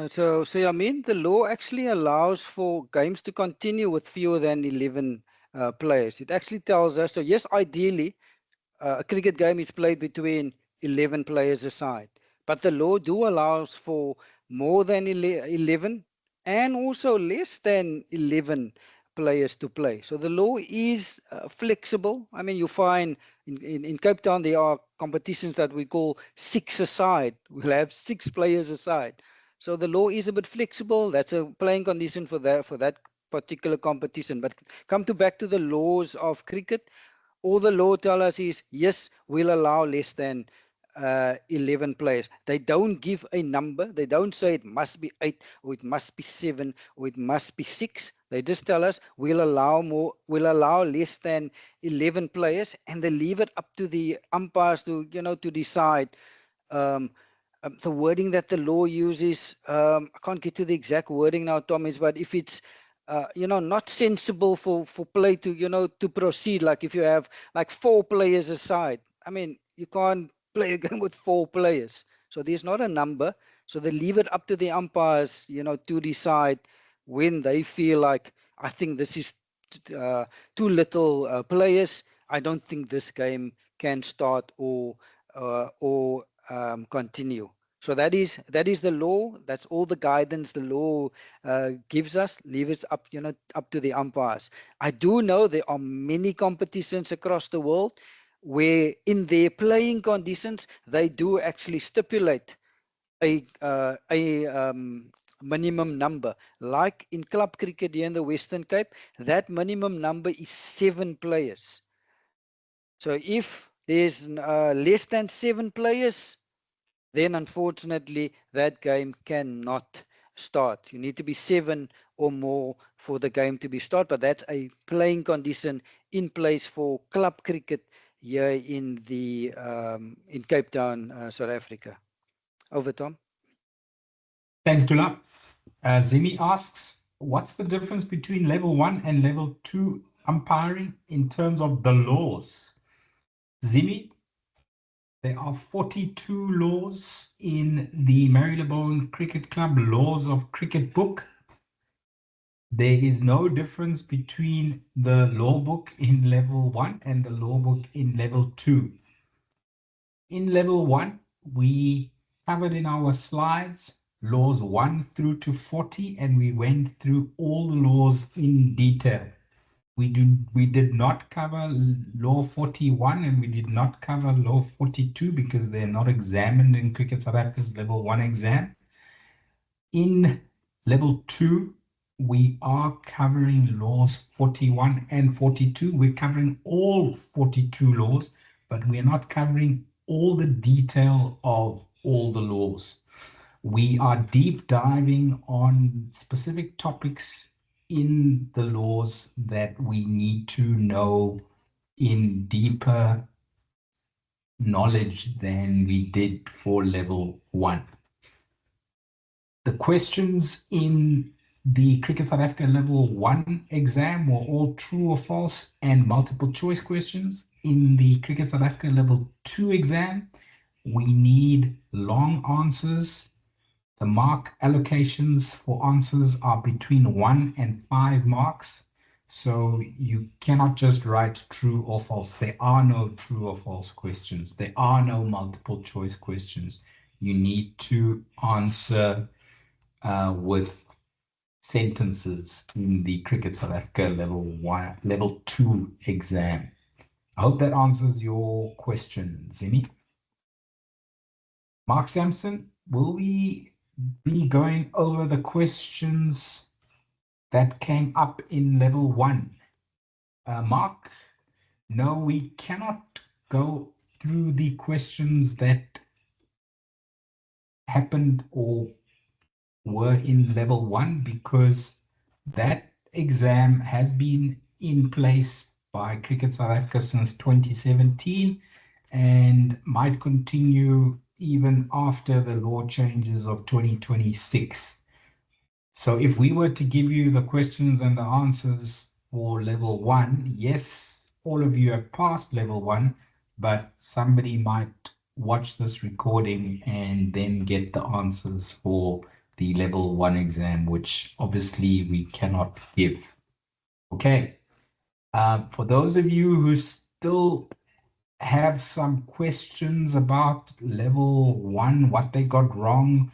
So I mean, the law actually allows for games to continue with fewer than 11 players. It actually tells us, so yes, ideally, a cricket game is played between 11 players aside, but the law do allows for more than 11 and also less than 11 players to play. So the law is flexible. I mean, you find in Cape Town there are competitions that we call 6 aside. We'll have 6 players aside. So the law is a bit flexible. That's a playing condition for that particular competition. But back to the laws of cricket. All the law tell us is, yes, we'll allow less than 11 players. They don't give a number. They don't say it must be 8 or it must be 7 or it must be 6. They just tell us we'll allow less than 11 players, and they leave it up to the umpires to decide. The wording that the law uses, I can't get to the exact wording now, Thomas, but if it's not sensible for play to to proceed, like if you have like 4 players aside, I mean, you can't play a game with 4 players. So there's not a number. So they leave it up to the umpires, to decide when they feel like, I think this is too little players. I don't think this game can start or continue. So that is the law. That's all the guidance the law gives us. Leave it up up to the umpires. I do know there are many competitions across the world where in their playing conditions they do actually stipulate a minimum number. Like in club cricket here in the Western Cape, that minimum number is 7 players. So if there's less than 7 players, then unfortunately that game cannot start. You need to be 7 or more for the game to be start, but that's a playing condition in place for club cricket here in the in Cape Town, South Africa. Over, Tom. Thanks, Dula. Zimi asks, what's the difference between level 1 and level 2 umpiring in terms of the laws? Zimi, there are 42 laws in the Marylebone Cricket Club Laws of Cricket book. There is no difference between the law book in level 1 and the law book in level 2. In level 1, we covered in our slides laws 1 through to 40, and we went through all the laws in detail. We did not cover law 41 and we did not cover law 42 because they're not examined in Cricket South Africa's level 1 exam. In level 2, we are covering laws 41 and 42. We're covering all 42 laws, but we're not covering all the detail of all the laws. We are deep diving on specific topics in the laws that we need to know in deeper knowledge than we did for level 1. The questions in the Cricket South Africa level 1 exam were all true or false and multiple choice questions. In the Cricket South Africa level 2 exam, we need long answers The mark allocations for answers are between 1 and 5 marks. So you cannot just write true or false. There are no true or false questions. There are no multiple choice questions. You need to answer with sentences in the Cricket South Africa level 2 exam. I hope that answers your question, Zini. Mark Sampson, will we be going over the questions that came up in level 1? Mark, no, we cannot go through the questions that happened or were in level 1 because that exam has been in place by Cricket South Africa since 2017 and might continue even after the law changes of 2026. So if we were to give you the questions and the answers for level 1, yes, all of you have passed level 1, but somebody might watch this recording and then get the answers for the level 1 exam, which obviously we cannot give. Okay. For those of you who still have some questions about level 1, what they got wrong,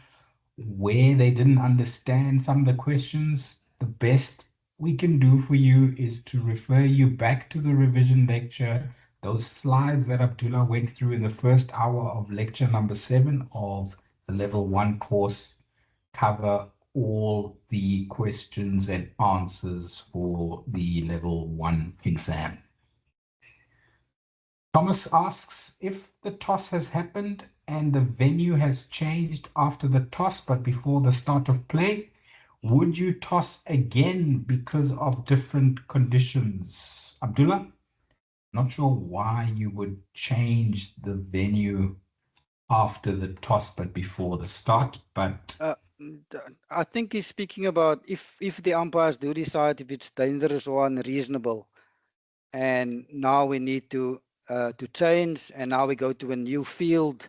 where they didn't understand some of the questions, the best we can do for you is to refer you back to the revision lecture. Those slides that Abdullah went through in the first hour of lecture number 7 of the level 1 course cover all the questions and answers for the level 1 exam. Thomas asks, if the toss has happened and the venue has changed after the toss but before the start of play, would you toss again because of different conditions? Abdullah, not sure why you would change the venue after the toss but before the start, but I think he's speaking about if the umpires do decide if it's dangerous or unreasonable, and now we need to change, and now we go to a new field,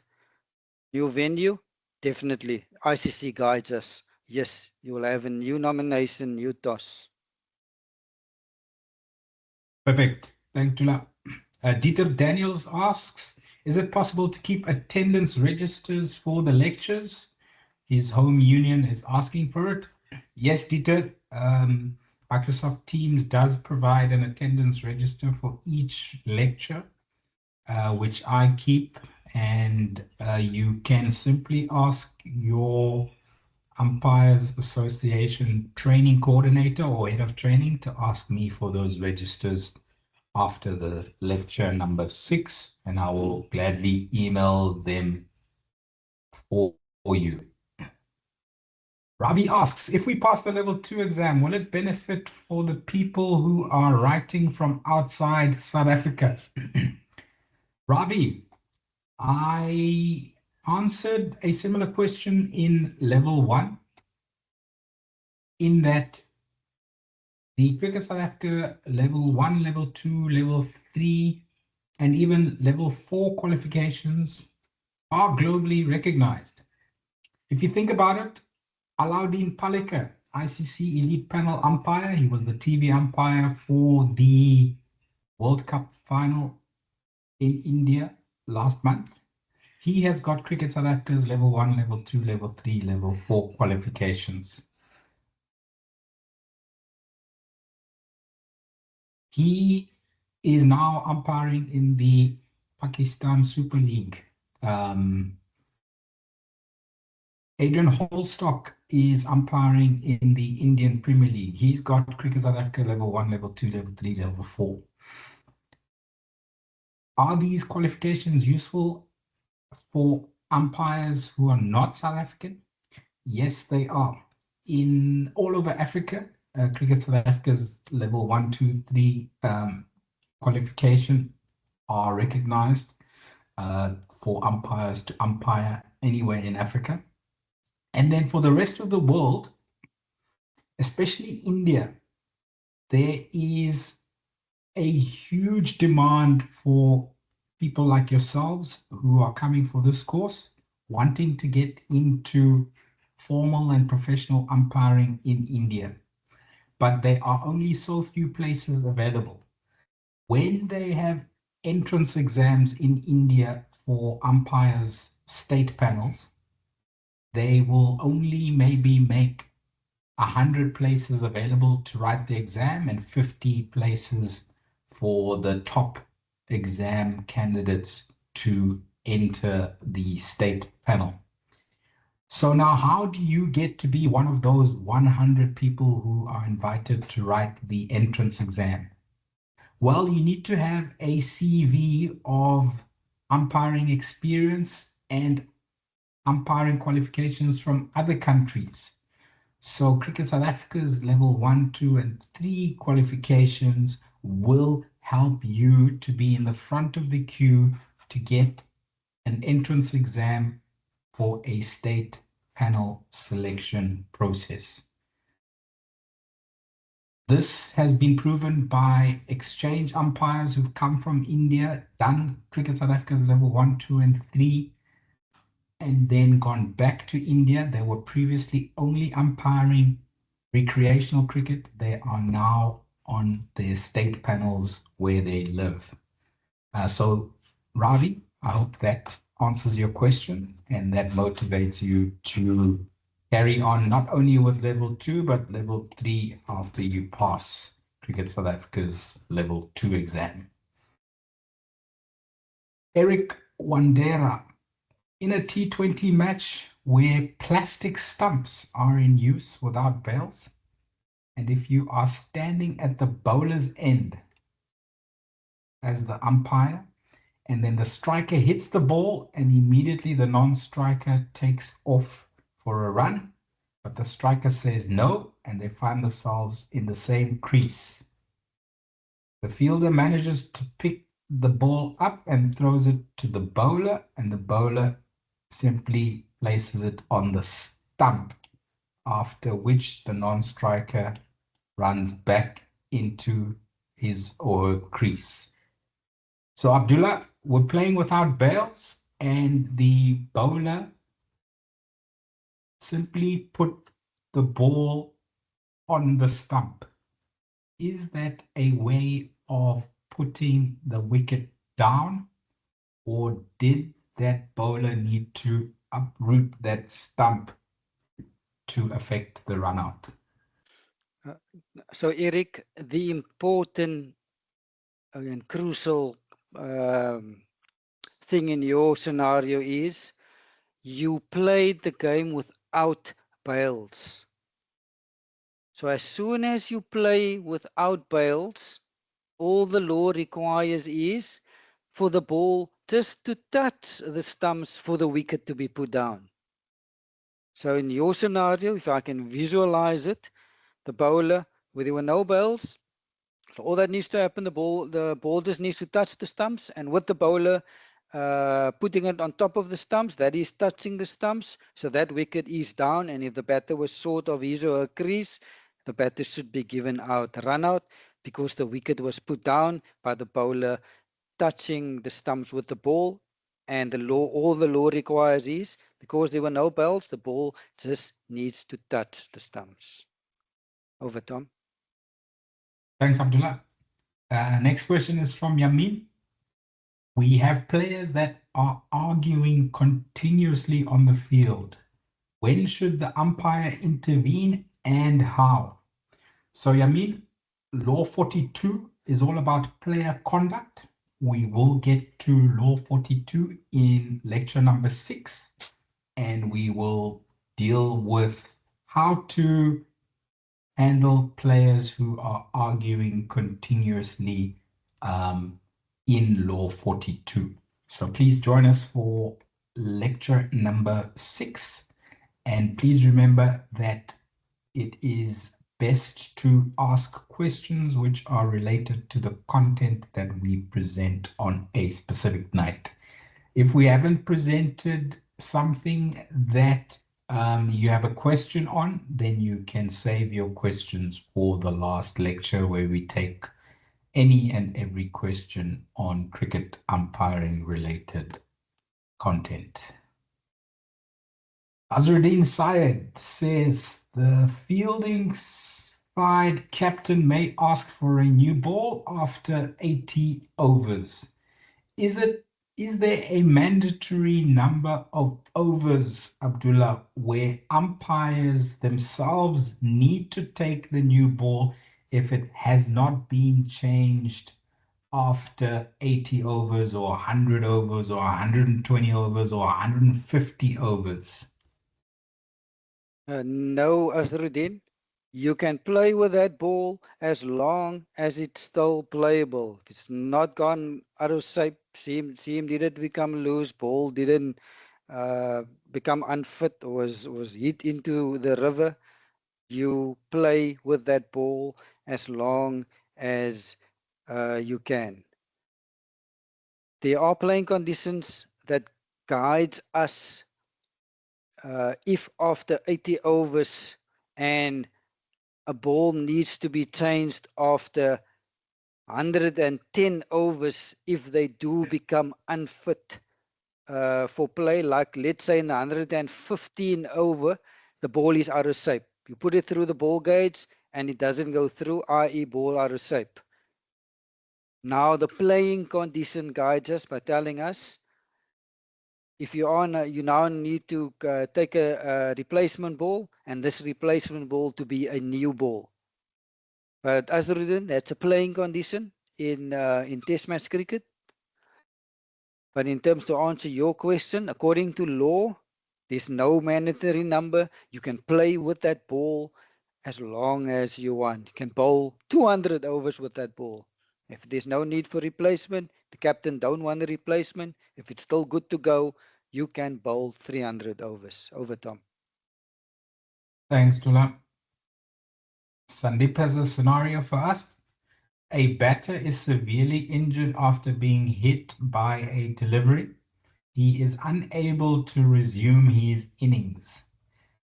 new venue. Definitely, ICC guides us. Yes, you will have a new nomination, new toss. perfect. Thanks, Dula. Dieter Daniels asks, is it possible to keep attendance registers for the lectures? His home union is asking for it. Yes, Dieter. Microsoft Teams does provide an attendance register for each lecture, which I keep, and you can simply ask your Umpires Association training coordinator or head of training to ask me for those registers after the lecture number 6, and I will gladly email them for you. Ravi asks, if we pass the level 2 exam, will it benefit for the people who are writing from outside South Africa? Ravi, I answered a similar question in level 1, in that the Cricket South Africa level 1, level 2, level 3, and even level 4 qualifications are globally recognized. If you think about it, Alauddin Palekar, ICC Elite Panel umpire, he was the TV umpire for the World Cup final in India last month. He has got Cricket South Africa's level 1, level 2, level 3, level 4 qualifications. He is now umpiring in the Pakistan Super League. Adrian Holstock is umpiring in the Indian Premier League. He's got Cricket South Africa level 1, level 2, level 3, level 4. Are these qualifications useful for umpires who are not South African? Yes, they are. In all over Africa, Cricket South Africa's level 1, 2, 3 qualification are recognized for umpires to umpire anywhere in Africa. And then for the rest of the world, especially India, there is a huge demand for people like yourselves who are coming for this course, wanting to get into formal and professional umpiring in India, but there are only so few places available. When they have entrance exams in India for umpires state panels, they will only maybe make 100 places available to write the exam and 50 places for the top exam candidates to enter the state panel. So now, how do you get to be one of those 100 people who are invited to write the entrance exam? Well, you need to have a CV of umpiring experience and umpiring qualifications from other countries. So Cricket South Africa's level 1, 2, and 3 qualifications will help you to be in the front of the queue to get an entrance exam for a state panel selection process. This has been proven by exchange umpires who've come from India, done Cricket South Africa's level 1, 2, and 3, and then gone back to India. They were previously only umpiring recreational cricket. They are now on their state panels where they live. So, Ravi, I hope that answers your question and that motivates you to carry on not only with level 2, but level 3 after you pass Cricket South Africa's level 2 exam. Eric Wandera, in a T20 match where plastic stumps are in use without bails, and if you are standing at the bowler's end as the umpire, and then the striker hits the ball and immediately the non-striker takes off for a run, but the striker says no, and they find themselves in the same crease. The fielder manages to pick the ball up and throws it to the bowler, and the bowler simply places it on the stump, after which the non-striker runs back into his or her crease. So Abdullah, we're playing without bails, and the bowler simply put the ball on the stump. Is that a way of putting the wicket down, or did that bowler need to uproot that stump to affect the run out? So, Eric, the important and crucial thing in your scenario is you played the game without bails. So as soon as you play without bails, all the law requires is for the ball just to touch the stumps for the wicket to be put down. So in your scenario, if I can visualize it, the bowler, where there were no bails, so all that needs to happen, the ball just needs to touch the stumps, and with the bowler putting it on top of the stumps, that is touching the stumps, so that wicket is down. And if the batter was sort of his or her crease, the batter should be given out run out, because the wicket was put down by the bowler touching the stumps with the ball. And all the law requires is, because there were no bails, the ball just needs to touch the stumps. Over, Tom. Thanks, Abdullah. Next question is from Yamin. We have players that are arguing continuously on the field. When should the umpire intervene and how? So Yamin, Law 42 is all about player conduct. We will get to Law 42 in lecture number 6, and we will deal with how to handle players who are arguing continuously in Law 42. So please join us for lecture number 6. And please remember that it is best to ask questions which are related to the content that we present on a specific night. If we haven't presented something that you have a question on, then you can save your questions for the last lecture, where we take any and every question on cricket umpiring related content. Azruddin Syed says the fielding side captain may ask for a new ball after 80 overs. Is there a mandatory number of overs, Abdullah, where umpires themselves need to take the new ball if it has not been changed after 80 overs or 100 overs or 120 overs or 150 overs? No, Azruddin. You can play with that ball as long as it's still playable. If it's not gone out of shape, seam didn't become loose, ball didn't become unfit or was hit into the river, you play with that ball as long as you can. There are playing conditions that guides us if after 80 overs and a ball needs to be changed after 110 overs if they do become unfit for play, like let's say in the 115 over, the ball is out of shape. You put it through the ball gauge and it doesn't go through, i.e. ball out of shape. Now the playing condition guides us by telling us if you now need to take a replacement ball and this replacement ball to be a new ball. But Azruddin, that's a playing condition in Test match cricket. But in terms to answer your question, according to law, there's no mandatory number. You can play with that ball as long as you want. You can bowl 200 overs with that ball. If there's no need for replacement, the captain don't want a replacement. If it's still good to go, you can bowl 300 overs. Over, Tom. Thanks, Tula. Sandeep has a scenario for us. A batter is severely injured after being hit by a delivery. He is unable to resume his innings.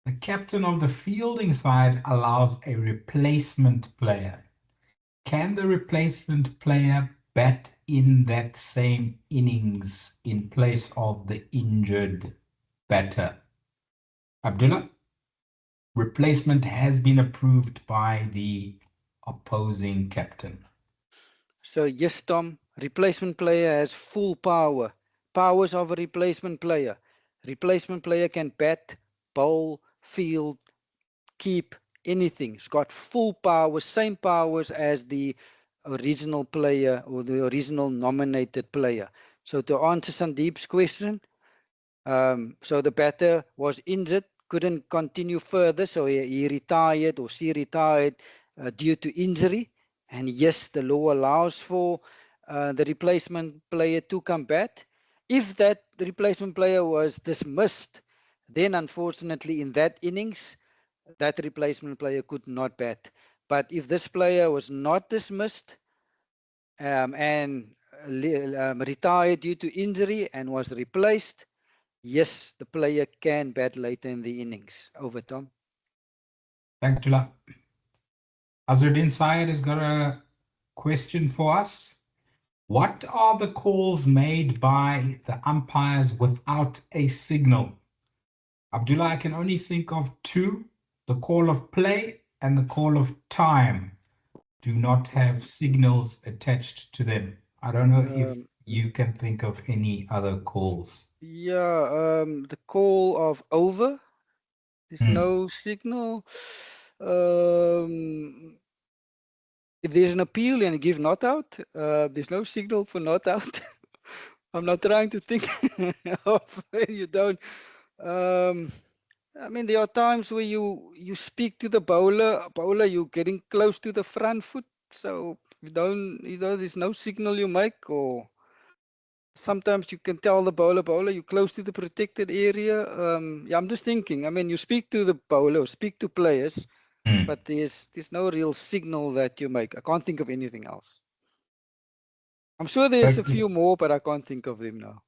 The captain of the fielding side allows a replacement player. Can the replacement player bat in that same innings in place of the injured batter? Abdullah, replacement has been approved by the opposing captain. So yes, Tom, replacement player has full power. Powers of a replacement player. Replacement player can bat, bowl, field, keep, anything. It's got full power, same powers as the original player or the original nominated player. So to answer Sandeep's question, so the batter was injured, couldn't continue further, so he retired or she retired due to injury. And yes, the law allows for the replacement player to come back. If that replacement player was dismissed, then unfortunately in that innings, that replacement player could not bat. But if this player was not dismissed and retired due to injury and was replaced, yes, the player can bat later in the innings. Over, Tom. Thanks, Tula. Azruddin Syed has got a question for us. What are the calls made by the umpires without a signal? Abdullah, I can only think of two. The call of play and the call of time do not have signals attached to them. I don't know if you can think of any other calls. Yeah, the call of over. There's no signal. If there's an appeal and you give not out, there's no signal for not out. I'm not trying to think of you don't. I mean, there are times where you speak to the bowler, you're getting close to the front foot, so there's no signal you make, or sometimes you can tell the bowler, you're close to the protected area. Yeah, I'm just thinking. I mean, you speak to the bowler, or speak to players, but there's no real signal that you make. I can't think of anything else. I'm sure there's a few more, but I can't think of them now.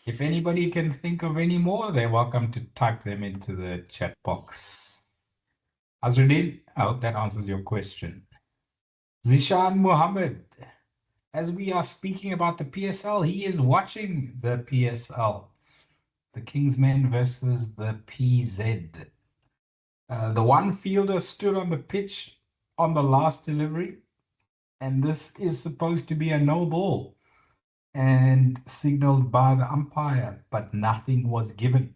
If anybody can think of any more, they're welcome to type them into the chat box. Azruddin, I hope that answers your question. Zishan Muhammad, as we are speaking about the PSL, he is watching the PSL. the Kingsmen versus the PZ. The one fielder stood on the pitch on the last delivery, and this is supposed to be a no ball and signaled by the umpire, but nothing was given.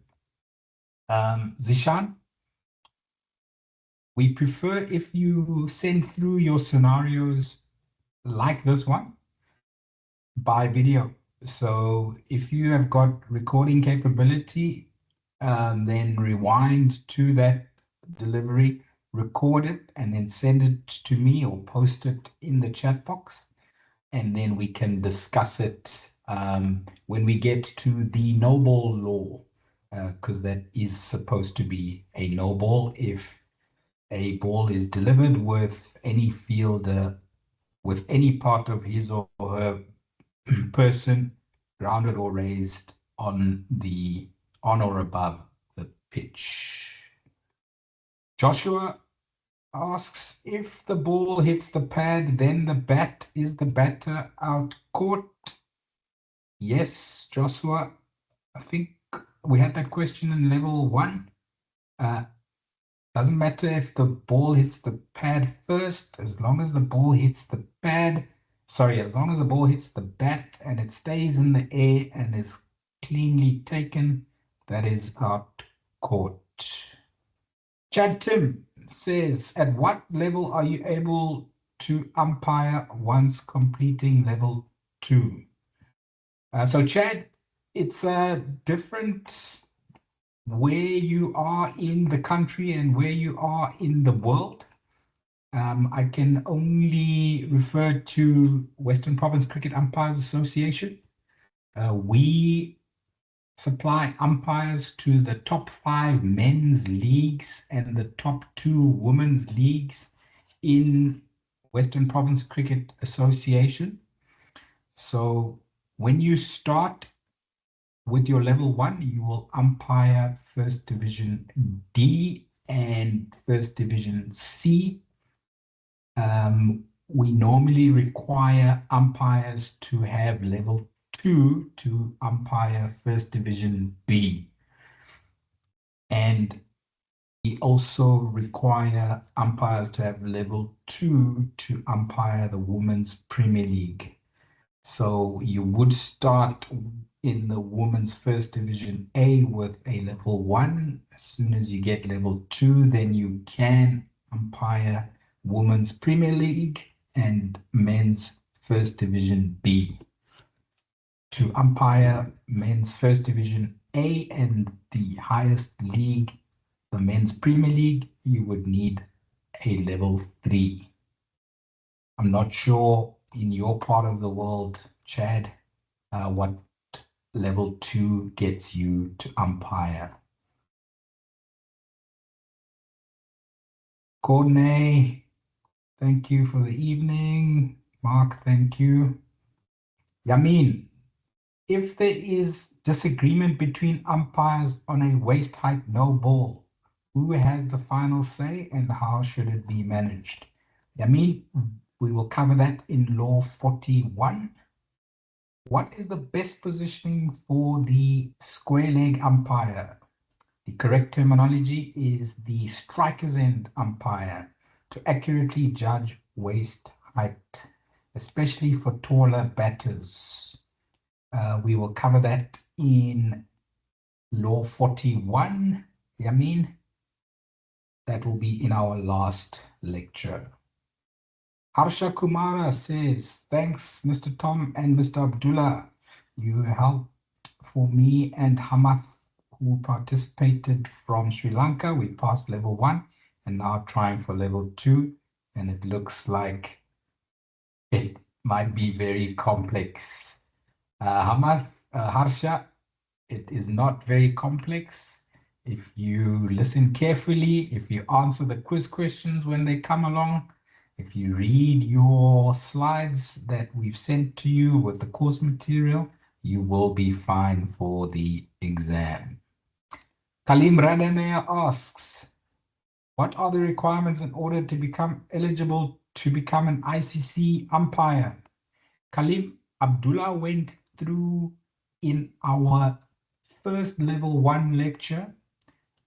Zishan, we prefer if you send through your scenarios like this one by video. So if you have got recording capability, then rewind to that delivery, record it, and then send it to me or post it in the chat box. And then we can discuss it when we get to the no ball law, because that is supposed to be a no ball if a ball is delivered with any fielder with any part of his or her person grounded or raised on or above the pitch. Joshua asks, if the ball hits the pad, then is the batter out caught? Yes, Joshua. I think we had that question in level 1. Doesn't matter if the ball hits the pad first, as long as the ball hits the pad. Sorry, as long as the ball hits the bat and it stays in the air and is cleanly taken, that is out caught. Chad Tim says, at what level are you able to umpire once completing level 2? So Chad, it's a different where you are in the country and where you are in the world. I can only refer to Western Province Cricket Umpires Association. We supply umpires to the top 5 men's leagues and the top 2 women's leagues in Western Province Cricket Association. So when you start with your level 1, you will umpire First Division D and First Division C. We normally require umpires to have level 2 to umpire First Division B. And we also require umpires to have level 2 to umpire the Women's Premier League. So you would start in the Women's First Division A with a level 1. As soon as you get level 2, then you can umpire Women's Premier League and Men's First Division B. To umpire Men's First Division A and the highest league, the Men's Premier League, you would need a level 3. I'm not sure in your part of the world, Chad, what level 2 gets you to umpire. Courtney, thank you for the evening. Mark, thank you. Yamin, if there is disagreement between umpires on a waist height no ball, who has the final say and how should it be managed? Yamin, we will cover that in Law 41. What is the best positioning for the square leg umpire? The correct terminology is the striker's end umpire to accurately judge waist height, especially for taller batters. We will cover that in Law 41. Yamin, that will be in our last lecture. Harsha Kumara says, thanks, Mr. Tom and Mr. Abdullah. You helped for me and Hamath, who participated from Sri Lanka. We passed level 1 and now trying for level 2. And it looks like it might be very complex. Hamath, Harsha, it is not very complex. If you listen carefully, if you answer the quiz questions when they come along, if you read your slides that we've sent to you with the course material, you will be fine for the exam. Kalim Radamea asks, what are the requirements in order to become eligible to become an ICC umpire? Kalim, Abdullah went through in our first level 1 lecture,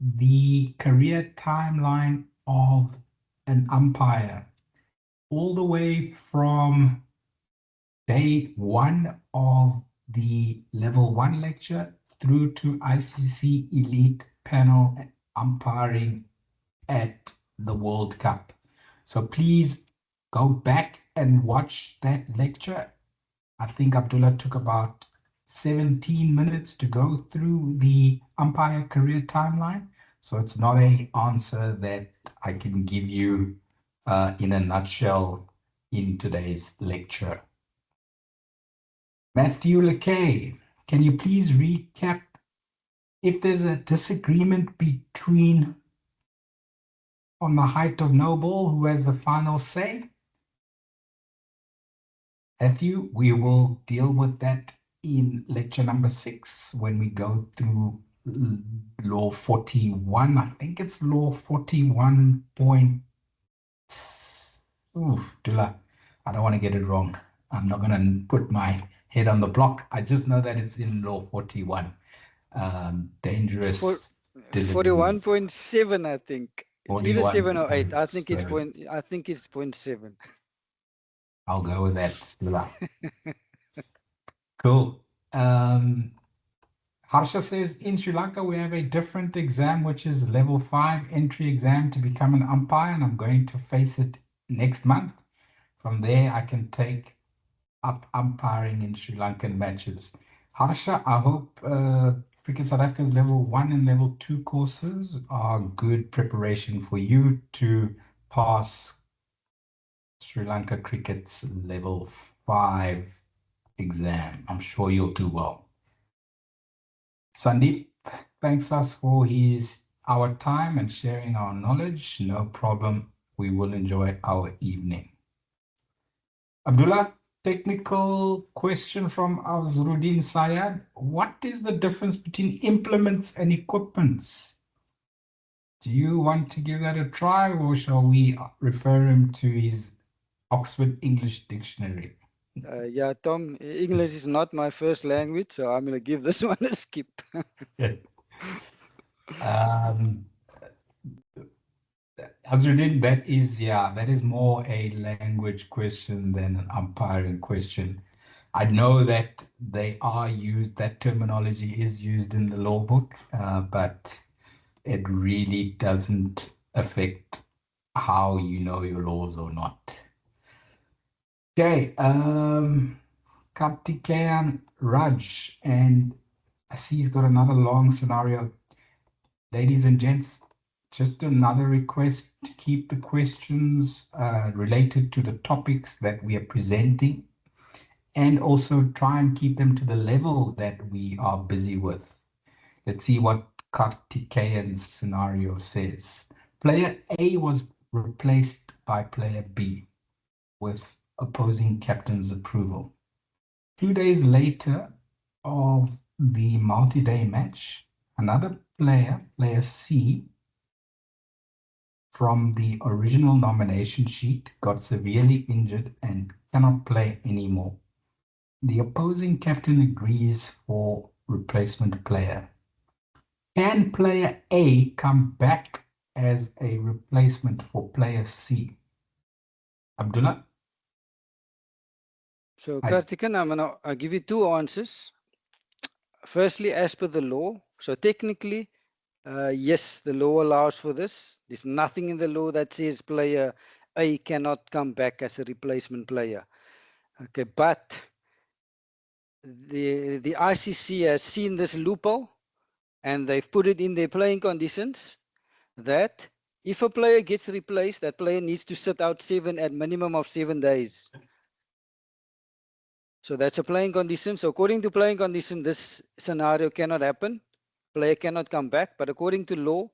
the career timeline of an umpire, all the way from day 1 of the level 1 lecture through to ICC Elite Panel umpiring at the World Cup. So please go back and watch that lecture. I think Abdullah took about 17 minutes to go through the umpire career timeline. So it's not an answer that I can give you in a nutshell in today's lecture. Matthew Lekay, can you please recap if there's a disagreement between on the height of no ball, who has the final say? Matthew, we will deal with that in lecture number 6 when we go through law 41. I think it's law 41 point. Ooh, Dula, I don't want to get it wrong. I'm not going to put my head on the block. I just know that it's in law 41. Dangerous. 41.7, I think. It's either 7 or 8. I think it's 41.7. 0.7. I'll go with that, Stula. Cool. Harsha says, in Sri Lanka, we have a different exam, which is level 5 entry exam to become an umpire, and I'm going to face it next month. From there, I can take up umpiring in Sri Lankan matches. Harsha, I hope Cricket South Africa's level 1 and level 2 courses are good preparation for you to pass Sri Lanka Cricket's level 5 exam. I'm sure you'll do well. Sandeep thanks us for our time and sharing our knowledge. No problem. We will enjoy our evening. Abdullah, technical question from Azruddin Sayad. What is the difference between implements and equipments? Do you want to give that a try, or shall we refer him to his Oxford English Dictionary? Yeah, Tom, English is not my first language, so I'm going to give this one a skip. Azruddin, that is more a language question than an umpiring question. I know that they are used, that terminology is used in the law book, but it really doesn't affect how you know your laws or not. Okay, Kartikeyan Raj, and I see he's got another long scenario. Ladies and gents, just another request to keep the questions related to the topics that we are presenting, and also try and keep them to the level that we are busy with. Let's see what Kartikeyan's scenario says. Player A was replaced by player B with opposing captain's approval. 2 days later of the multi-day match, another player, player C, from the original nomination sheet got severely injured and cannot play anymore. The opposing captain agrees for replacement player. Can player A come back as a replacement for player C? Abdullah? So, Kartikan, I'll give you 2 answers. Firstly, as per the law, so technically, yes, the law allows for this. There's nothing in the law that says player A cannot come back as a replacement player. Okay, but the ICC has seen this loophole, and they've put it in their playing conditions that if a player gets replaced, that player needs to sit out at minimum of 7 days. So that's a playing condition. So according to playing condition, this scenario cannot happen. Player cannot come back. But according to law,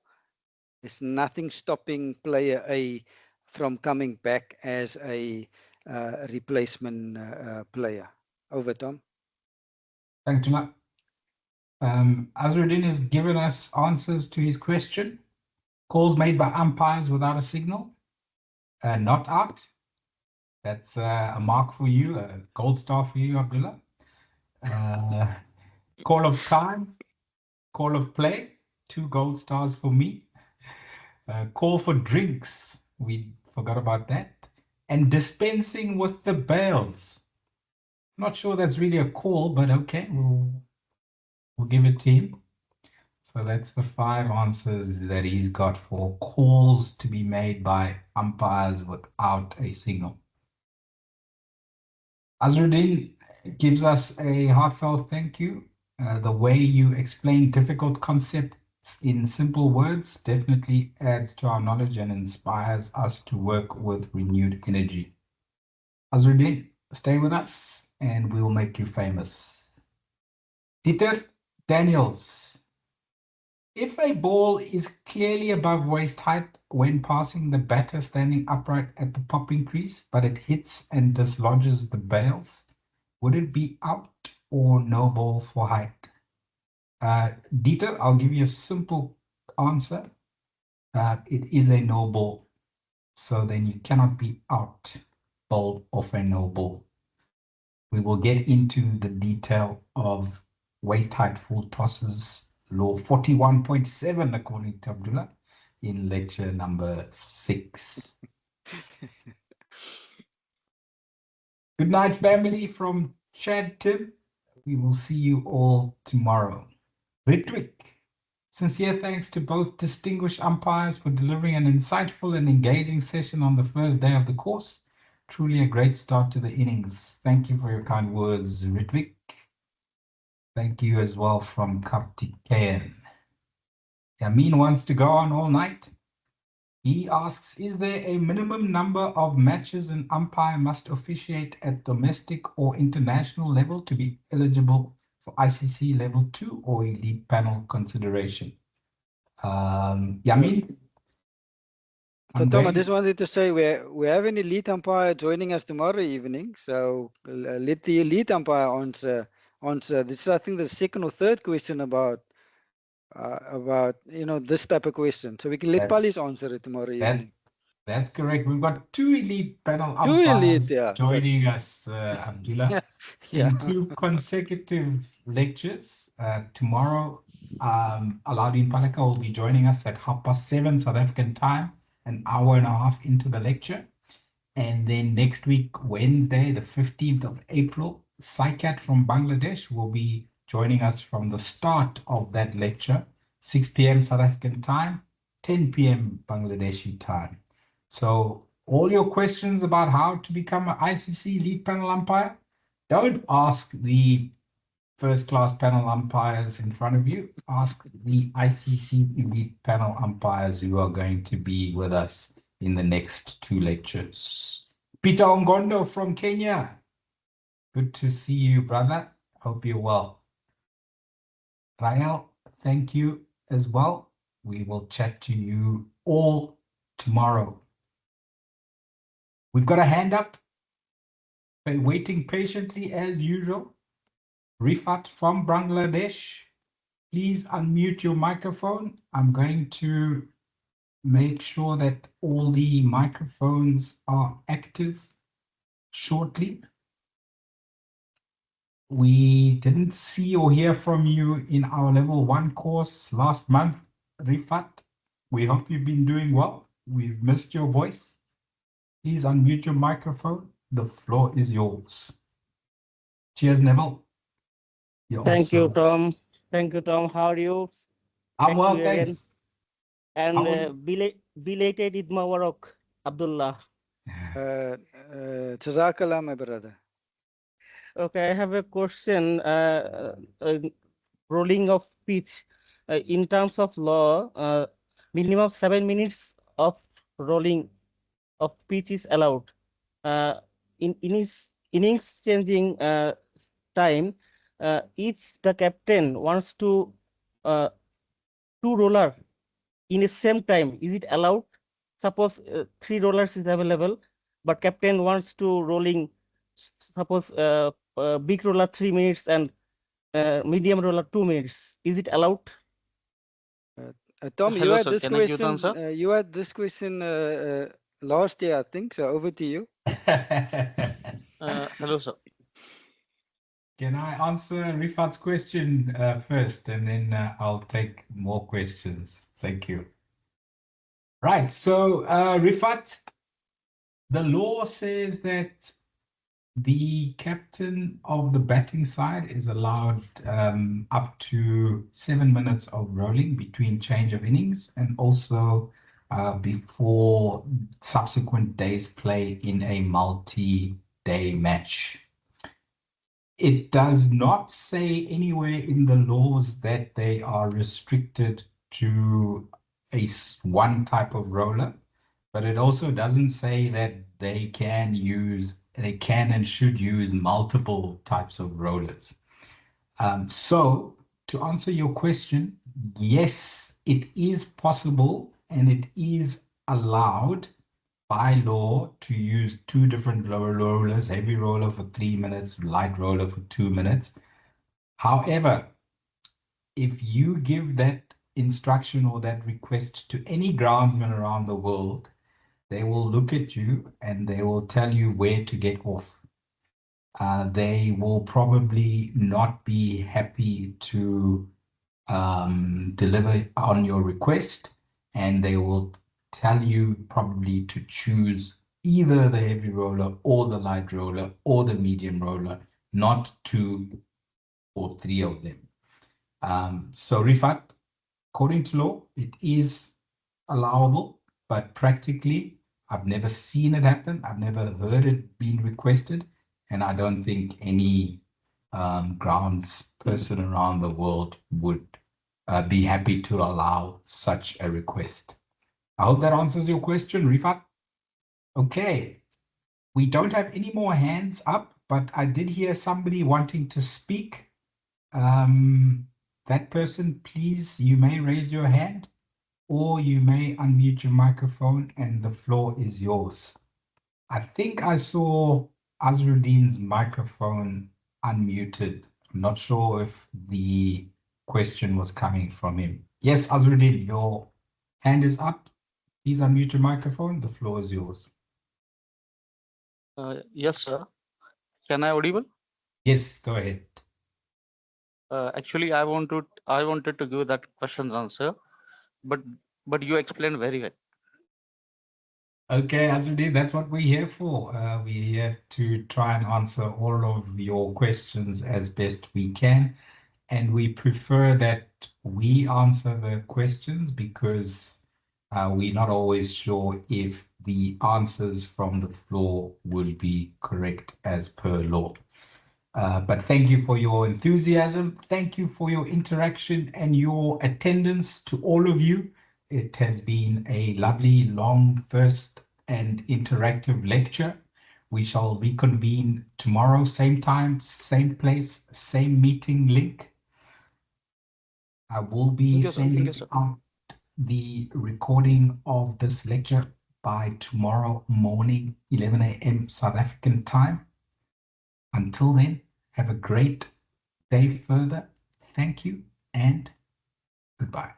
there's nothing stopping player A from coming back as a replacement player. Over, Tom. Thanks, Dula. Azruddin has given us answers to his question. Calls made by umpires without a signal, not out. That's a mark for you, a gold star for you, Abdullah. Call of time, Call of play, 2 gold stars for me. Call for drinks, we forgot about that. And dispensing with the bails. Not sure that's really a call, but okay, we'll give it to him. So that's the 5 answers that he's got for calls to be made by umpires without a signal. Azruddin gives us a heartfelt thank you. The way you explain difficult concepts in simple words definitely adds to our knowledge and inspires us to work with renewed energy. Azruddin, stay with us and we'll make you famous. Dieter Daniels. If a ball is clearly above waist height when passing the batter standing upright at the popping crease, but it hits and dislodges the bails, would it be out or no ball for height? Dieter, I'll give you a simple answer. It is a no ball. So then you cannot be out bowled off a no ball. We will get into the detail of waist height full tosses, law 41.7 according to Abdullah, in lecture number 6. Good night, family, from Chad Tim. We will see you all tomorrow. Ritwik, sincere thanks to both distinguished umpires for delivering an insightful and engaging session on the first day of the course. Truly a great start to the innings. Thank you for your kind words, Ritwik. Thank you as well from Kapti Kayan. Yamin wants to go on all night. He asks, is there a minimum number of matches an umpire must officiate at domestic or international level to be eligible for ICC level 2 or elite panel consideration? Yamin? So Tom, I just wanted to say we have an elite umpire joining us tomorrow evening. So let the elite umpire answer. This is, I think, the second or third question about this type of question. So we can let Palis answer it tomorrow evening. That's correct. We've got 2 elite panel umpires joining us, Abdullah, in 2 consecutive lectures. Tomorrow, Alauddin Palaka will be joining us at 7:30 South African time, an hour and a half into the lecture. And then next week, Wednesday, the 15th of April, Saikat from Bangladesh will be joining us from the start of that lecture, 6 p.m. South African time, 10 p.m. Bangladeshi time. So all your questions about how to become an ICC lead panel umpire, don't ask the first-class panel umpires in front of you. Ask the ICC elite panel umpires who are going to be with us in the next 2 lectures. Peter Ongondo from Kenya. Good to see you, brother. Hope you're well. Rael, thank you as well. We will chat to you all tomorrow. We've got a hand up, waiting patiently as usual. Rifat from Bangladesh, please unmute your microphone. I'm going to make sure that all the microphones are active shortly. We didn't see or hear from you in our level 1 course last month, Rifat. We hope you've been doing well. We've missed your voice. Please unmute your microphone. The floor is yours. Cheers, Neville. Thank you, Tom. Thank you, Tom. How are you? I'm well, thanks. And belated Eid Mubarak, Abdullah. Jazakallah, my brother. Okay, I have a question. Rolling of pitch. In terms of law, minimum 7 minutes of rolling of pitch is allowed. In his innings changing time, if the captain wants to 2 roller in the same time, is it allowed? Suppose 3 rollers is available, but captain wants to rolling, suppose big roller 3 minutes and medium roller 2 minutes. Is it allowed? Tom, Hello, you had sir. this Can I give the question. answer? You had this question last year, I think. So over to you. Hello, sir. Can I answer Rifat's question first, and then I'll take more questions. Thank you. Right. So, Rifat, the law says that the captain of the batting side is allowed up to 7 minutes of rolling between change of innings, and also before subsequent days play in a multi-day match. It does not say anywhere in the laws that they are restricted to one type of roller, but it also doesn't say that they can and should use multiple types of rollers. So to answer your question, yes, it is possible and it is allowed by law to use two different rollers, heavy roller for 3 minutes, light roller for 2 minutes. However, if you give that instruction or that request to any groundsman around the world, they will look at you and they will tell you where to get off. They will probably not be happy to deliver on your request, and they will tell you probably to choose either the heavy roller or the light roller or the medium roller, not 2 or 3 of them. So Rifat, according to law, it is allowable, but practically, I've never seen it happen. I've never heard it being requested, and I don't think any grounds person around the world would be happy to allow such a request. I hope that answers your question, Rifat. Okay, we don't have any more hands up, but I did hear somebody wanting to speak. That person, please, you may raise your hand or you may unmute your microphone and the floor is yours. I think I saw Azruddin's microphone unmuted. I'm not sure if the question was coming from him. Yes, Azruddin, your hand is up. Please unmute your microphone. The floor is yours. Yes, sir. Can I audible? Yes, go ahead. Actually, I wanted to give that question's answer, but you explained very well. Okay, Azruddin, that's what we're here for. We're here to try and answer all of your questions as best we can. And we prefer that we answer the questions because we're not always sure if the answers from the floor will be correct as per law. But thank you for your enthusiasm. Thank you for your interaction and your attendance to all of you. It has been a lovely, long, first and interactive lecture. We shall reconvene tomorrow, same time, same place, same meeting link. I will be sending out the recording of this lecture by tomorrow morning, 11 a.m. South African time. Until then, have a great day further. Thank you and goodbye.